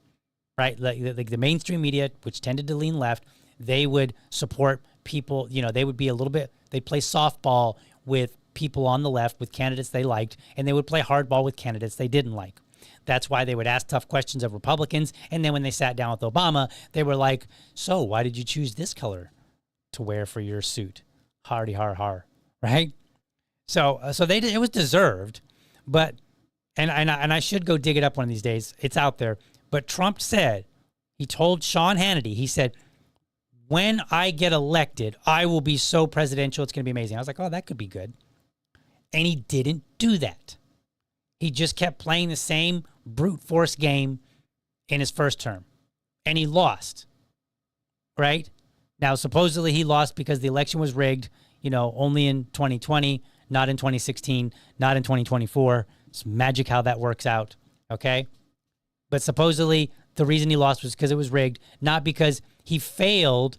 right? Like the mainstream media, which tended to lean left, they would support people, they would be a little bit, they'd play softball with people on the left, with candidates they liked, and they would play hardball with candidates they didn't like. That's why they would ask tough questions of Republicans, and then when they sat down with Obama, they were like, so why did you choose this color to wear for your suit? Hardy har har, right? So it was deserved, but and I should go dig it up one of these days. It's out there. But Trump said, he told Sean Hannity, he said, when I get elected, I will be so presidential, it's going to be amazing. I was like, oh, that could be good. And he didn't do that. He just kept playing the same brute force game in his first term. And he lost, right? Now, supposedly he lost because the election was rigged, only in 2020, not in 2016, not in 2024. It's magic how that works out, okay? But supposedly the reason he lost was because it was rigged, not because he failed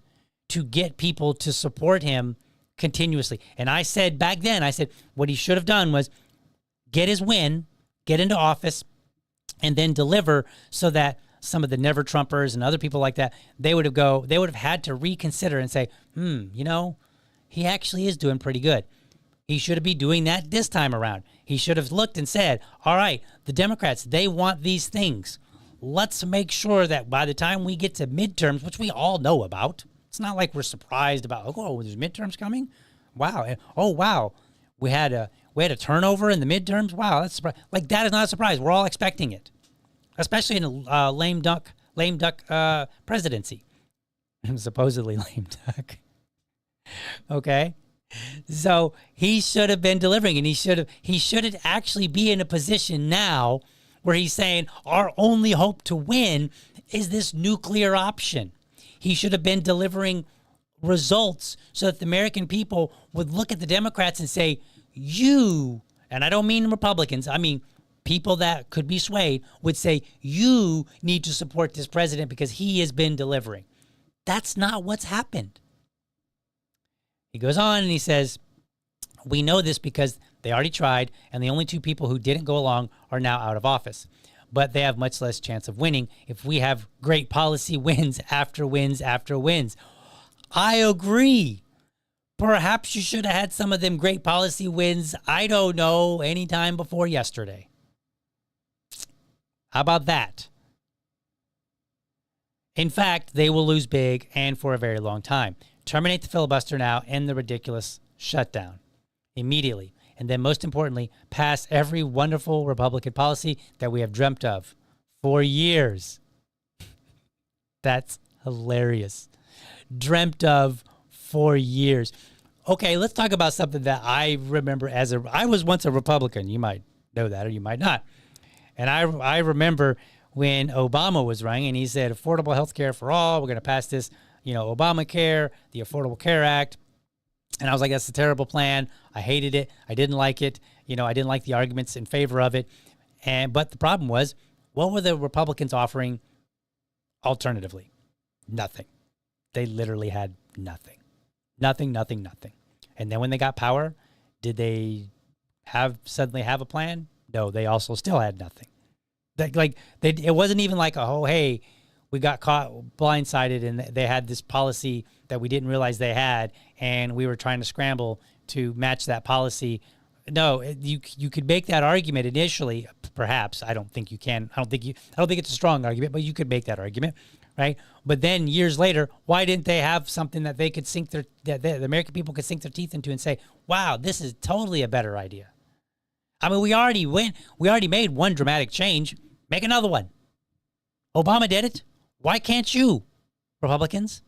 to get people to support him continuously. And I said back then, what he should have done was get his win, get into office, and then deliver so that some of the never Trumpers and other people like that, they would have had to reconsider and say, he actually is doing pretty good. He should be doing that this time around. He should have looked and said, all right, the Democrats, they want these things. Let's make sure that by the time we get to midterms, which we all know about, it's not like we're surprised about, oh, there's midterms coming? Wow. Oh, wow. We had a turnover in the midterms? Wow, that's surprise. Like, that is not a surprise. We're all expecting it, especially in a lame duck presidency. Supposedly lame duck. Okay. So he should have been delivering, and he should actually be in a position now where he's saying our only hope to win is this nuclear option. He should have been delivering results so that the American people would look at the Democrats and say, you, and I don't mean Republicans, I mean people that could be swayed, would say, you need to support this president because he has been delivering. That's not what's happened. He goes on and he says, we know this because they already tried, and the only two people who didn't go along are now out of office. But they have much less chance of winning if we have great policy wins after wins after wins. I agree. Perhaps you should have had some of them great policy wins, I don't know, anytime before yesterday. How about that? In fact, they will lose big and for a very long time. Terminate the filibuster now, end the ridiculous shutdown immediately. And then most importantly, pass every wonderful Republican policy that we have dreamt of for years. That's hilarious. Dreamt of for years. Okay, let's talk about something that I remember I was once a Republican. You might know that or you might not. And I remember when Obama was running and he said affordable health care for all. We're going to pass this, Obamacare, the Affordable Care Act. And I was like, that's a terrible plan. I hated it. I didn't like it. I didn't like the arguments in favor of it. But the problem was, what were the Republicans offering alternatively? Nothing. They literally had nothing. Nothing. And then when they got power, did they suddenly have a plan? No, they also still had nothing. It wasn't even like, oh, hey, we got caught blindsided and they had this policy that we didn't realize they had, and we were trying to scramble to match that policy. No, you could make that argument initially, perhaps. I don't think you can. I don't think it's a strong argument, but you could make that argument, right? But then years later, why didn't they have something that they could that the American people could sink their teeth into and say, wow, this is totally a better idea? I mean, we already made one dramatic change. Make another one. Obama did it. Why can't you, Republicans?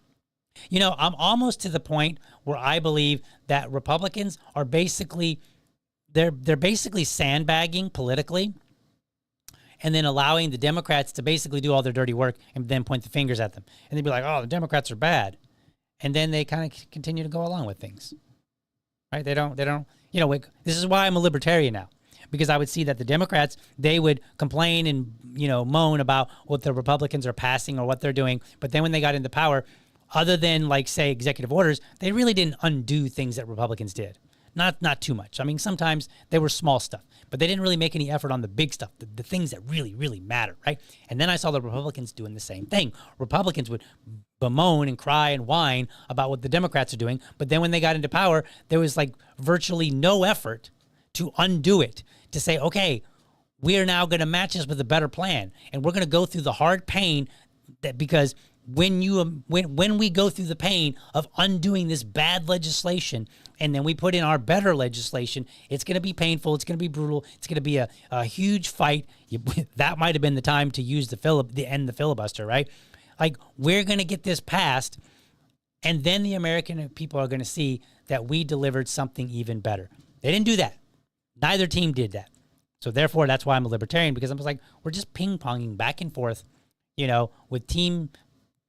I'm almost to the point where I believe that Republicans are basically, they're basically sandbagging politically and then allowing the Democrats to basically do all their dirty work and then point the fingers at them. And they'd be like, oh, the Democrats are bad. And then they kind of continue to go along with things, right? They don't, this is why I'm a libertarian now. Because I would see that the Democrats, they would complain and, moan about what the Republicans are passing or what they're doing. But then when they got into power, other than say executive orders, they really didn't undo things that Republicans did. Not too much. I mean, sometimes they were small stuff, but they didn't really make any effort on the big stuff, the things that really, really matter, right? And then I saw the Republicans doing the same thing. Republicans would bemoan and cry and whine about what the Democrats are doing. But then when they got into power, there was virtually no effort to undo it, to say, okay, we are now going to match this with a better plan. And we're going to go through the hard pain because when we go through the pain of undoing this bad legislation and then we put in our better legislation, it's going to be painful. It's going to be brutal. It's going to be a huge fight. That might have been the time to use the end the filibuster, right? We're going to get this passed, and then the American people are going to see that we delivered something even better. They didn't do that. Neither team did that. So therefore, that's why I'm a libertarian, because I'm just we're just ping-ponging back and forth, with team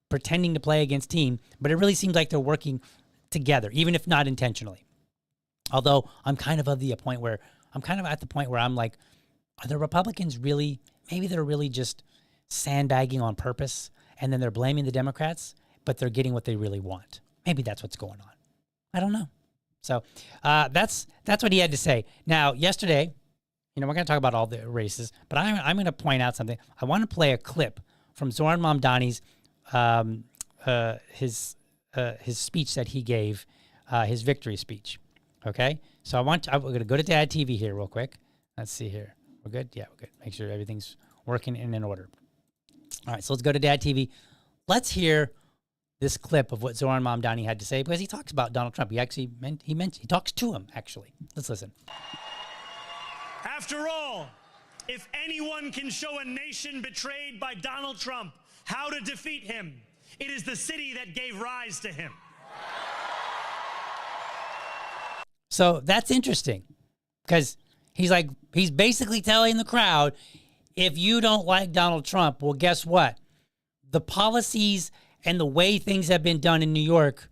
pretending to play against team, but it really seems like they're working together, even if not intentionally. Although I'm kind of at the point where I'm like, are the Republicans really, maybe they're really just sandbagging on purpose, and then they're blaming the Democrats, but they're getting what they really want. Maybe that's what's going on. I don't know. So that's what he had to say. Now, yesterday, we're going to talk about all the races, but I'm going to point out something. I want to play a clip from Zoran Mamdani's his speech that he gave, his victory speech. Okay? So I'm going to go to Dad TV here real quick. Let's see here. We're good? Yeah, we're good. Make sure everything's working and in order. All right, so let's go to Dad TV. Let's hear this clip of what Zoran Mamdani had to say, because he talks about Donald Trump. He talks to him, actually. Let's listen. After all, if anyone can show a nation betrayed by Donald Trump how to defeat him, it is the city that gave rise to him. So that's interesting, because he's basically telling the crowd, if you don't like Donald Trump, well, guess what? The policies and the way things have been done in New York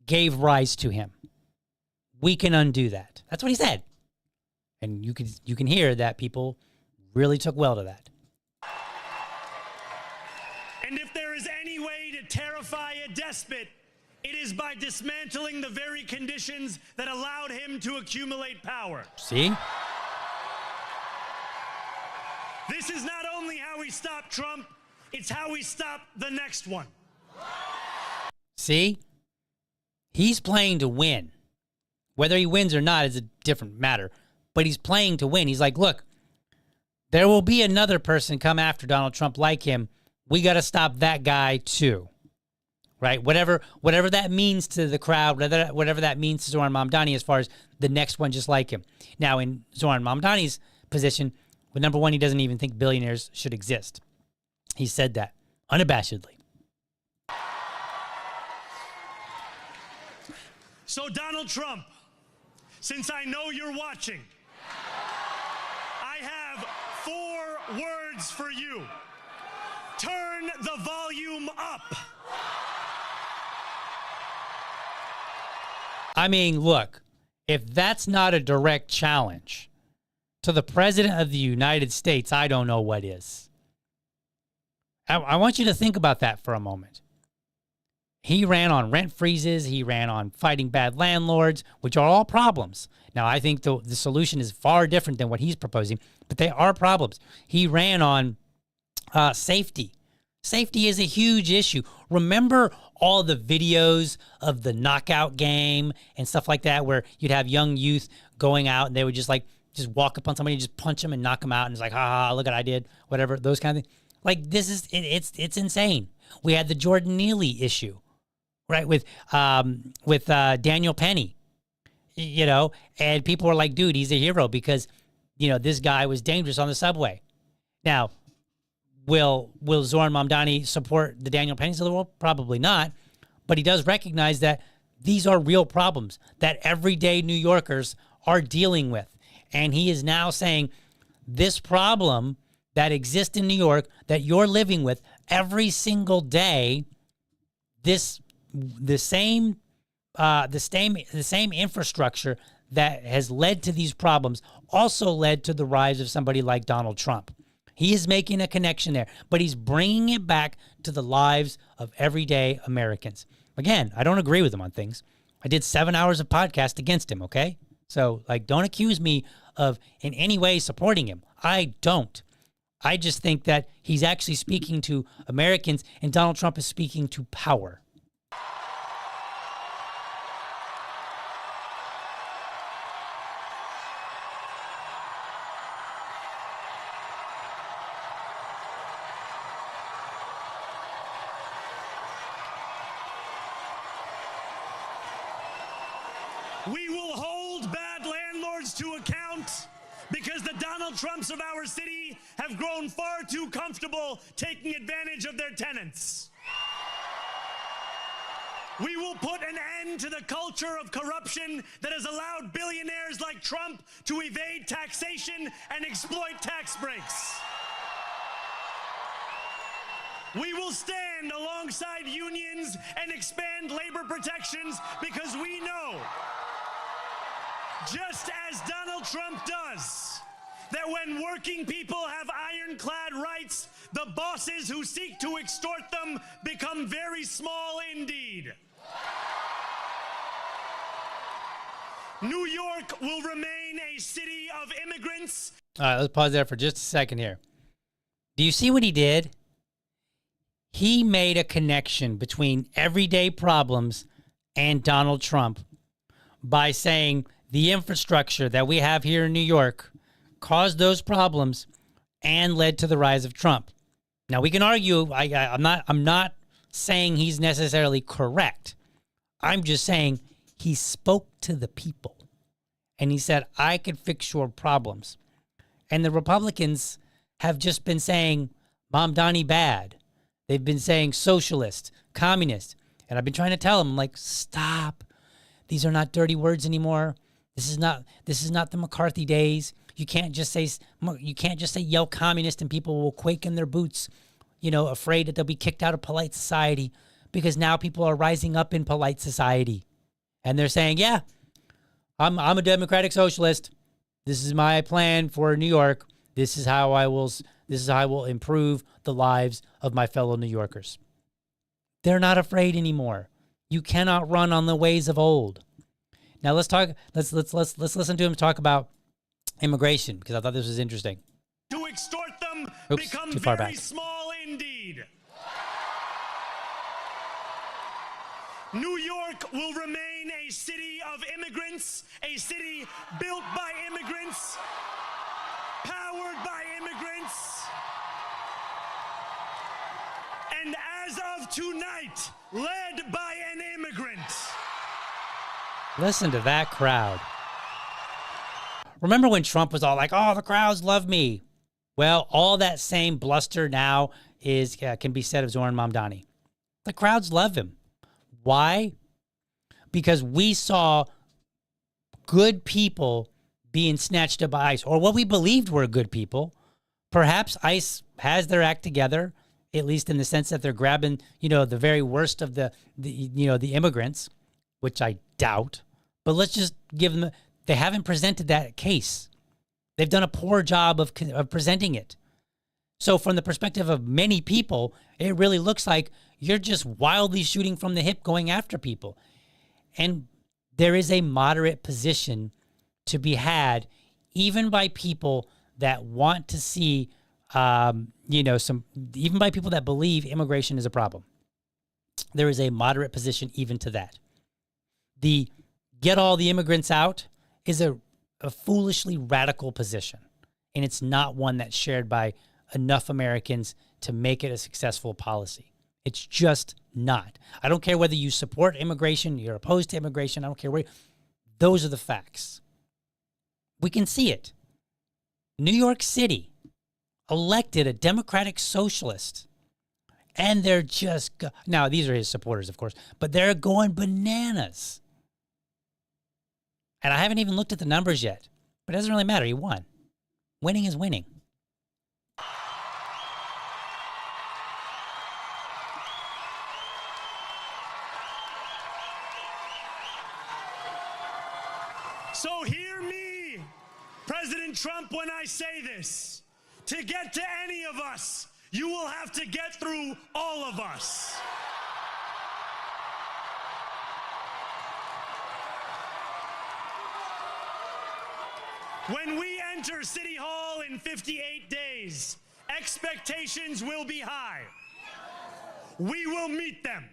gave rise to him. We can undo that. That's what he said. And you can hear that people really took well to that. And if there is any way to terrify a despot, it is by dismantling the very conditions that allowed him to accumulate power. See? This is not only how we stop Trump, it's how we stop the next one. See? He's playing to win. Whether he wins or not is a different matter. But he's playing to win. He's like, look, there will be another person come after Donald Trump like him. We got to stop that guy too. Right? Whatever that means to the crowd, whatever that means to Zoran Mamdani as far as the next one just like him. Now, in Zoran Mamdani's position, well, number one, he doesn't even think billionaires should exist. He said that unabashedly. So, Donald Trump, since I know you're watching, I have 4 words for you. Turn the volume up. I mean, look, if that's not a direct challenge to the President of the United States, I don't know what is. I want you to think about that for a moment. He ran on rent freezes. He ran on fighting bad landlords, which are all problems. Now, I think the solution is far different than what he's proposing, but they are problems. He ran on safety. Safety is a huge issue. Remember all the videos of the knockout game and stuff like that, where you'd have young youth going out and they would just walk up on somebody and just punch them and knock them out. And it's like, ha, look what I did, whatever, those kind of things. Like, this is, it's insane. We had the Jordan Neely issue, right? With Daniel Penny, and people were like, dude, he's a hero because, this guy was dangerous on the subway. Now, will Zoran Mamdani support the Daniel Pennys of the world? Probably not. But he does recognize that these are real problems that everyday New Yorkers are dealing with. And he is now saying this problem that exists in New York that you're living with every single day, the same infrastructure that has led to these problems also led to the rise of somebody like Donald Trump. He is making a connection there, but he's bringing it back to the lives of everyday Americans. Again, I don't agree with him on things. I did 7 hours of podcast against him, okay? So, don't accuse me of in any way supporting him. I don't. I just think that he's actually speaking to Americans, and Donald Trump is speaking to power. We will hold bad landlords to account because the Donald Trumps of our city have grown far too comfortable taking advantage of their tenants. We will put an end to the culture of corruption that has allowed billionaires like Trump to evade taxation and exploit tax breaks. We will stand alongside unions and expand labor protections because we know, just as Donald Trump does, that when working people have ironclad rights, the bosses who seek to extort them become very small indeed. New York will remain a city of immigrants. All right, let's pause there for just a second here. Do you see what he did? He made a connection between everyday problems and Donald Trump by saying the infrastructure that we have here in New York caused those problems and led to the rise of Trump. Now, we can argue. I'm not saying he's necessarily correct. I'm just saying he spoke to the people, and he said, I could fix your problems. And the Republicans have just been saying, Mamdani bad. They've been saying socialist, communist. And I've been trying to tell them, like, stop. These are not dirty words anymore. This is not the McCarthy days. You can't just say yell communist and people will quake in their boots, afraid that they'll be kicked out of polite society, because now people are rising up in polite society. And they're saying, yeah, I'm a democratic socialist. This is my plan for New York. This is how I will improve the lives of my fellow New Yorkers. They're not afraid anymore. You cannot run on the ways of old. Now let's listen to him talk about immigration, because I thought this was interesting. To extort them become too far very back. small indeed. New York will remain a city of immigrants, a city built by immigrants, powered by immigrants, and as of tonight, led by an immigrant. Listen to that crowd. Remember when Trump was all like, oh, the crowds love me? Well, all that same bluster now can be said of Zoran Mamdani. The crowds love him. Why? Because we saw good people being snatched up by ICE, or what we believed were good people. Perhaps ICE has their act together, at least in the sense that they're grabbing, the very worst of the immigrants, which I doubt. But let's just give them. They haven't presented that case. They've done a poor job of presenting it. So from the perspective of many people, it really looks like you're just wildly shooting from the hip, going after people. And there is a moderate position to be had, even by people that want to see, even by people that believe immigration is a problem. There is a moderate position even to that. The get all the immigrants out is a foolishly radical position, and it's not one that's shared by enough Americans to make it a successful policy. It's just not. I don't care whether you support immigration, you're opposed to immigration, I don't care where. Those are the facts. We can see it. New York City elected a Democratic socialist, and they're just, now these are his supporters, of course, but they're going bananas. And I haven't even looked at the numbers yet, but it doesn't really matter. He won. Winning is winning. So hear me, President Trump, when I say this. To get to any of us, you will have to get through all of us. When we enter City Hall in 58 days, expectations will be high. We will meet them.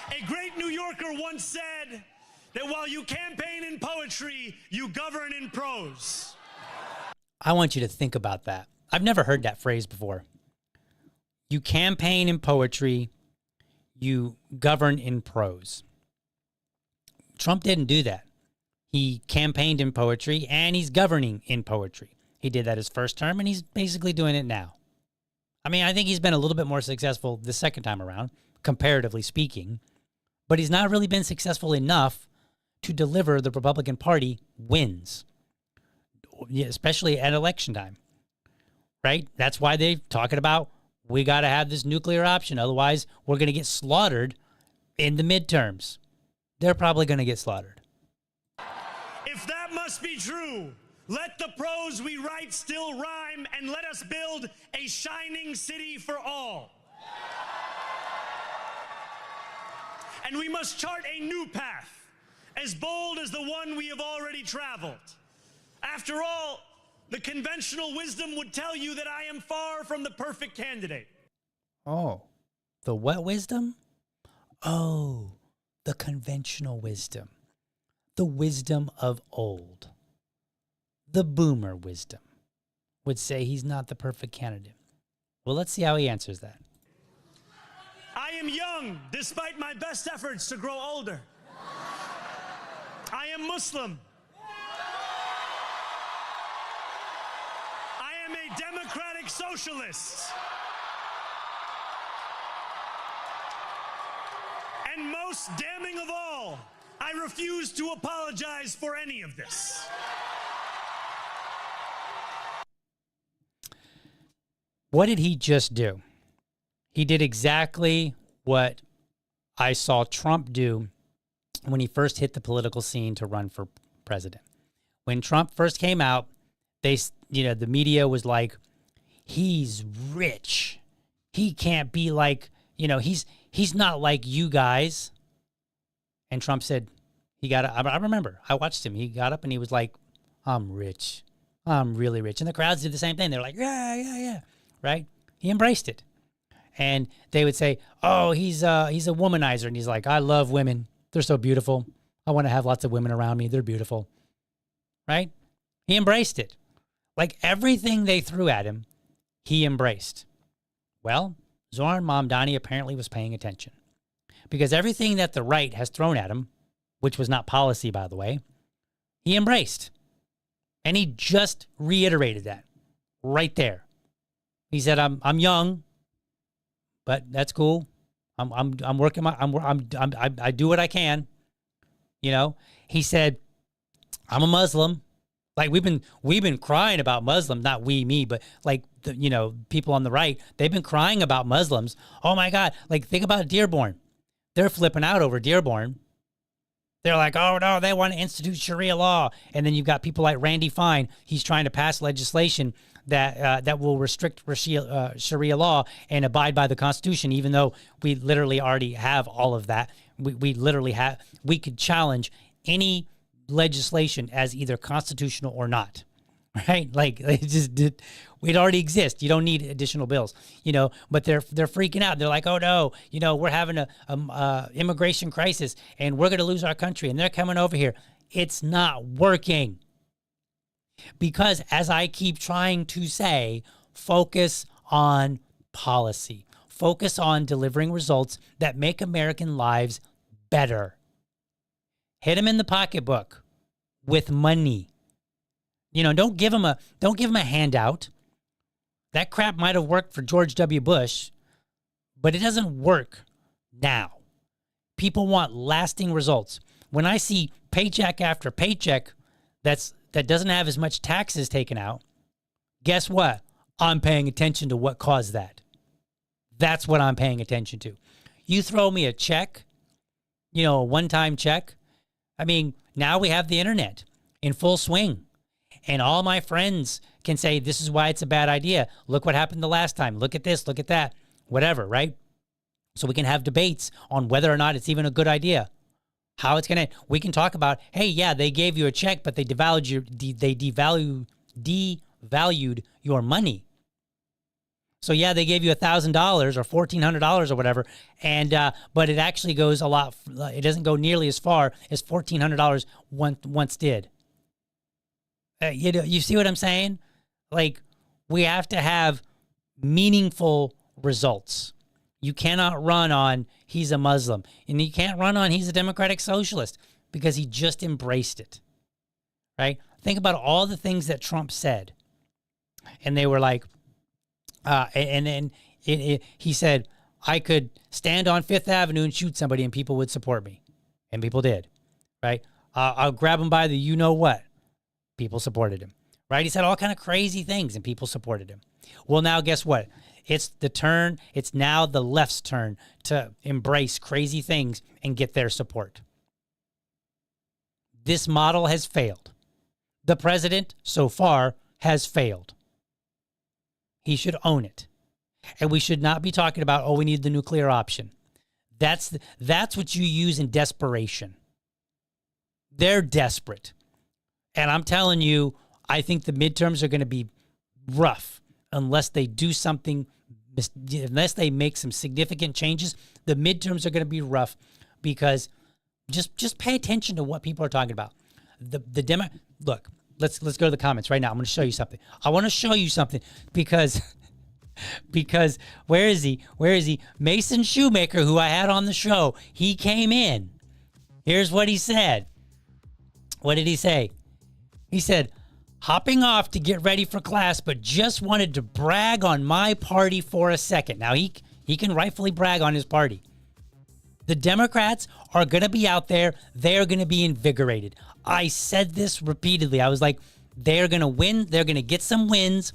A great New Yorker once said that while you campaign in poetry, you govern in prose. I want you to think about that. I've never heard that phrase before. You campaign in poetry, you govern in prose. Trump didn't do that. He campaigned in poetry, and he's governing in poetry. He did that his first term, and he's basically doing it now. I mean, I think he's been a little bit more successful the second time around, comparatively speaking, but he's not really been successful enough to deliver the Republican Party wins, especially at election time, right? That's why they're talking about, we got to have this nuclear option. Otherwise, we're going to get slaughtered in the midterms. They're probably going to get slaughtered. If that must be true, let the prose we write still rhyme, and let us build a shining city for all. And we must chart a new path, as bold as the one we have already traveled. After all, the conventional wisdom would tell you that I am far from the perfect candidate. Oh, the what wisdom? Oh, the conventional wisdom, the wisdom of old, the boomer wisdom, would say he's not the perfect candidate. Well, let's see how he answers that. I am young, despite my best efforts to grow older. I am Muslim. I am a democratic socialist. And most damning of all, I refuse to apologize for any of this. What did he just do? He did exactly what I saw Trump do when he first hit the political scene to run for president. When Trump first came out, the media was like, he's rich. He can't be like, he's not like you guys. And Trump said, I remember, I watched him. He got up and he was like, I'm rich. I'm really rich. And the crowds did the same thing. They're like, yeah. Right? He embraced it. And they would say, oh, he's a womanizer. And he's like, I love women. They're so beautiful. I want to have lots of women around me. They're beautiful. Right? He embraced it. Like everything they threw at him, he embraced. Well, Zoran Mamdani apparently was paying attention. Because everything that the right has thrown at him, which was not policy, by the way, he embraced. And he just reiterated that right there. He said, I'm young, but that's cool. I'm working I do what I can. He said, I'm a Muslim. Like we've been crying about Muslims, not me, but like people on the right, they've been crying about Muslims. Oh my God. Like think about Dearborn. They're flipping out over Dearborn. They're like, oh no, they want to institute Sharia law. And then you've got people like Randy Fine. He's trying to pass legislation that will restrict Sharia law and abide by the Constitution, even though we literally already have all of that. We could challenge any legislation as either constitutional or not, right? Like it already exists. You don't need additional bills, but they're freaking out. They're like, oh no, we're having a immigration crisis and we're going to lose our country and they're coming over here. It's not working. Because as I keep trying to say, focus on policy. Focus on delivering results that make American lives better. Hit them in the pocketbook with money. Don't give them a handout. That crap might have worked for George W. Bush, but it doesn't work now. People want lasting results. When I see paycheck after paycheck that doesn't have as much taxes taken out, guess what? I'm paying attention to what caused that. That's what I'm paying attention to. You throw me a check, a one-time check. I mean, now we have the internet in full swing. And all my friends can say, this is why it's a bad idea. Look what happened the last time. Look at this, look at that, whatever, right? So we can have debates on whether or not it's even a good idea. How it's going to, we can talk about, hey, yeah, they gave you a check, but they devalued your money. So yeah, they gave you $1,000 or $1,400 or whatever, and but it actually goes a lot. It doesn't go nearly as far as $1,400 once did. You see what I'm saying? Like we have to have meaningful results. You cannot run on he's a Muslim, and you can't run on he's a democratic socialist because he just embraced it, right? Think about all the things that Trump said, and they were like, and then he said, I could stand on Fifth Avenue and shoot somebody and people would support me, and people did, right? I'll grab him by the you-know-what. People supported him, right? He said all kind of crazy things, and people supported him. Well, now guess what? It's now the left's turn to embrace crazy things and get their support. This model has failed. The president, so far, has failed. He should own it. And we should not be talking about, we need the nuclear option. That's what you use in desperation. They're desperate. And I'm telling you, I think the midterms are going to be rough unless they do something, unless they make some significant changes. The midterms are going to be rough because Just pay attention to what people are talking about. Look, let's go to the comments right now. I'm going to show you something. I want to show you something because where is he? Mason Shoemaker, who I had on the show, he came in. Here's what he said. What did he say? He said, hopping off to get ready for class, but just wanted to brag on my party for a second. Now, he can rightfully brag on his party. The Democrats are going to be out there. They're going to be invigorated. I said this repeatedly. I was like, they're going to win. They're going to get some wins,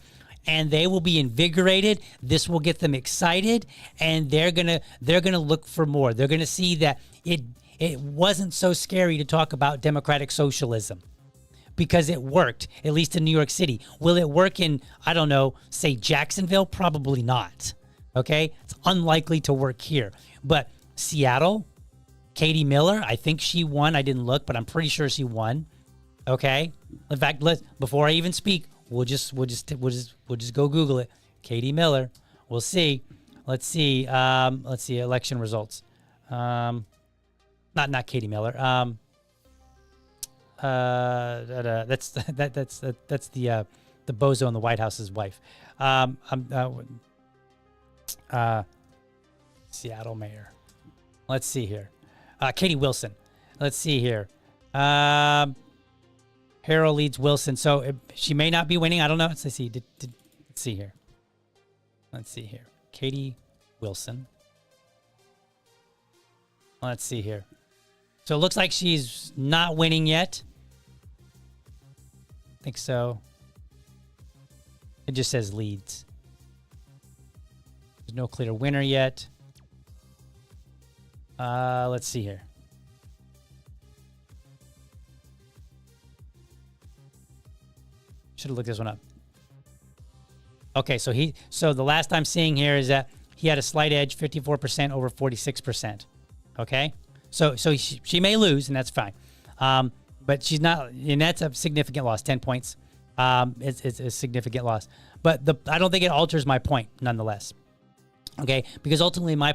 and they will be invigorated. This will get them excited, and they're going to look for more. They're going to see that it wasn't so scary to talk about democratic socialism because it worked, at least in New York City. Will it work in, I don't know, say Jacksonville? Probably not. Okay? It's unlikely to work here. But Seattle, Katie Miller, I think she won. I didn't look, but I'm pretty sure she won. Okay? In fact, before I even speak, we'll just go Google it. Katie Miller. We'll see. Let's see. Election results. Not Katie Miller. That's the bozo in the White House's wife. Seattle mayor. Let's see here. Katie Wilson. Let's see here. Harold leads Wilson. So she may not be winning. I don't know. Let's see. Let's see here. Let's see here. Katie Wilson. Let's see here. So it looks like she's not winning yet. I think so. It just says leads. There's no clear winner yet. Let's see here. Should have looked this one up. Okay, so the last I'm seeing here is that he had a slight edge, 54% over 46%. Okay? So she may lose, and that's fine. But she's not, and that's a significant loss, 10 points. It's a significant loss. But I don't think it alters my point, nonetheless. Okay? Because ultimately, my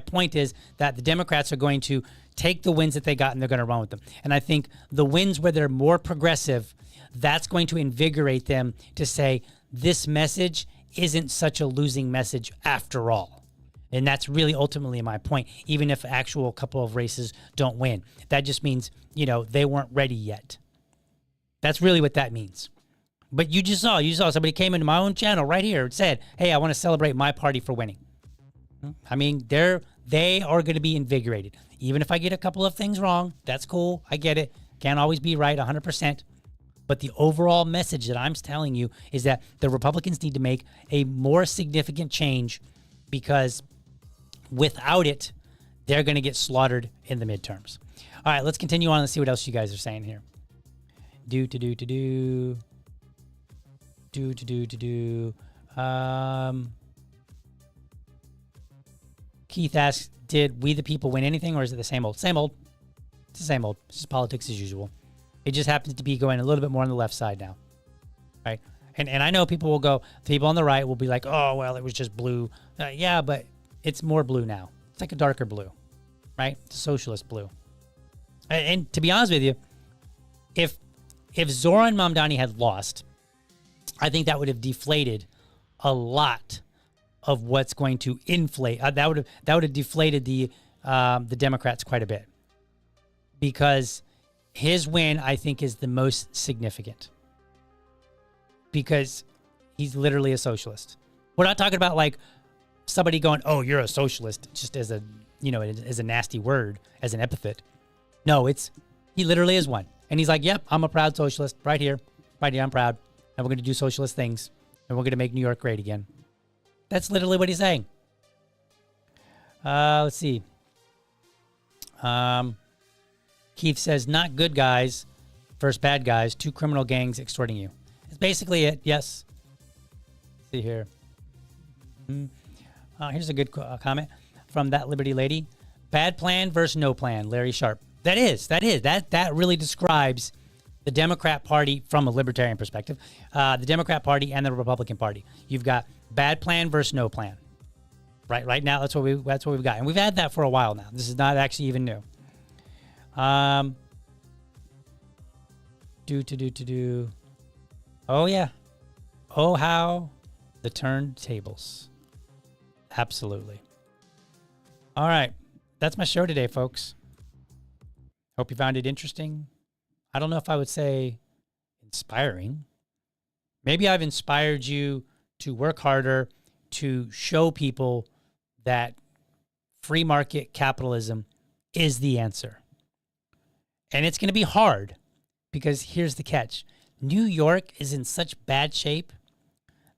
point is that the Democrats are going to take the wins that they got, and they're going to run with them. And I think the wins where they're more progressive, that's going to invigorate them to say, this message isn't such a losing message after all. And that's really ultimately my point, even if actual couple of races don't win. That just means, they weren't ready yet. That's really what that means. But you saw somebody came into my own channel right here and said, hey, I want to celebrate my party for winning. I mean, they are going to be invigorated. Even if I get a couple of things wrong, that's cool. I get it. Can't always be right 100%. But the overall message that I'm telling you is that the Republicans need to make a more significant change because without it, they're going to get slaughtered in the midterms. All right, let's continue on and see what else you guys are saying here. Keith asks, did We the People win anything, or is it the same old? Same old. It's the same old. It's just politics as usual. It just happens to be going a little bit more on the left side now. Right? And I know people on the right will be like, oh, well, it was just blue. Yeah, but it's more blue now. It's like a darker blue, right? It's a socialist blue. And to be honest with you, if Zoran Mamdani had lost, I think that would have deflated a lot of what's going to inflate. That would have deflated the Democrats quite a bit, because his win, I think, is the most significant, because he's literally a socialist. We're not talking about like somebody going, "Oh, you're a socialist," just as a nasty word, as an epithet. No, he literally is one, and he's like, "Yep, I'm a proud socialist right here, I'm proud, and we're going to do socialist things, and we're going to make New York great again." That's literally what he's saying. Let's see. Keith says, "Not good guys, first bad guys, 2 criminal gangs extorting you." It's basically it. Yes. Let's see here. Here's a good comment from that Liberty lady. Bad plan versus no plan, Larry Sharp. That really describes the Democrat Party from a libertarian perspective, the Democrat Party and the Republican Party. You've got bad plan versus no plan. Right now, that's what we've got, and we've had that for a while now. This is not actually even new. Oh yeah. Oh, how the turntables. Absolutely. All right. That's my show today, folks. Hope you found it interesting. I don't know if I would say inspiring. Maybe I've inspired you to work harder, to show people that free market capitalism is the answer. And it's going to be hard because here's the catch. New York is in such bad shape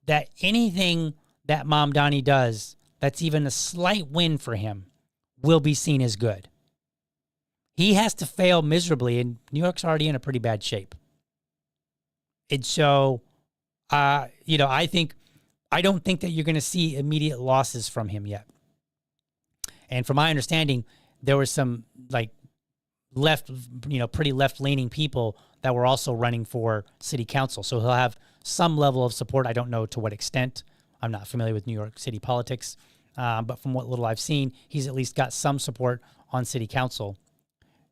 that anything that Mom Donnie does that's even a slight win for him will be seen as good. He has to fail miserably, and New York's already in a pretty bad shape. And so, I don't think that you're going to see immediate losses from him yet. And from my understanding, there were some pretty left-leaning people that were also running for city council. So he'll have some level of support. I don't know to what extent. I'm not familiar with New York City politics. But from what little I've seen, he's at least got some support on city council.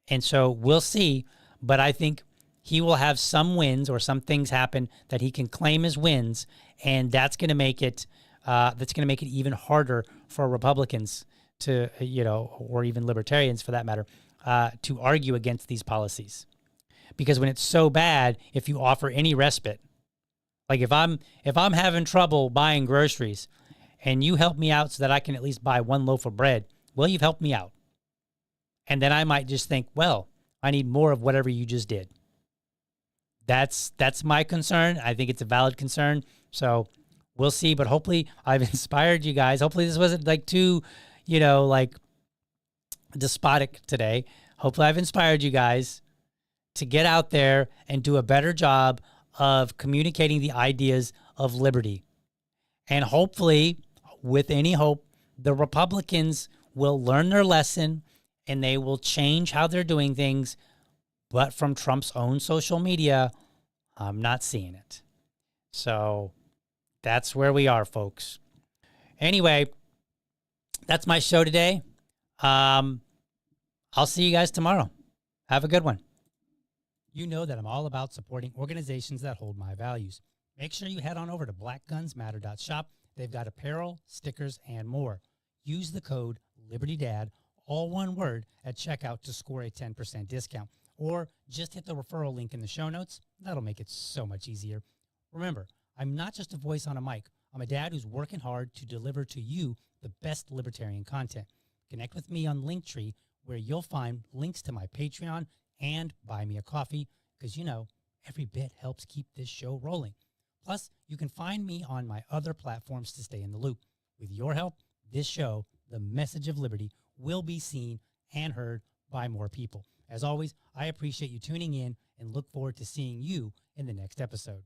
And so we'll see. But I think he will have some wins or some things happen that he can claim as wins. And that's going to make it even harder for Republicans to, or even libertarians for that matter, to argue against these policies. Because when it's so bad, if you offer any respite, like if I'm having trouble buying groceries and you help me out so that I can at least buy one loaf of bread, well, you've helped me out. And then I might just think, well, I need more of whatever you just did. That's my concern. I think it's a valid concern. So we'll see. But hopefully I've inspired you guys. Hopefully this wasn't too, despotic today. Hopefully I've inspired you guys to get out there and do a better job of communicating the ideas of liberty. And hopefully, with any hope, the Republicans will learn their lesson and they will change how they're doing things. But from Trump's own social media, I'm not seeing it. So that's where we are, folks. Anyway, that's my show today. I'll see you guys tomorrow. Have a good one. You know that I'm all about supporting organizations that hold my values. Make sure you head on over to blackgunsmatter.shop. They've got apparel, stickers, and more. Use the code LibertyDad, all one word, at checkout to score a 10% discount. Or just hit the referral link in the show notes. That'll make it so much easier. Remember, I'm not just a voice on a mic. I'm a dad who's working hard to deliver to you the best libertarian content. Connect with me on Linktree, where you'll find links to my Patreon and buy me a coffee, because every bit helps keep this show rolling. Plus, you can find me on my other platforms to stay in the loop. With your help, this show, The Message of Liberty, will be seen and heard by more people. As always, I appreciate you tuning in and look forward to seeing you in the next episode.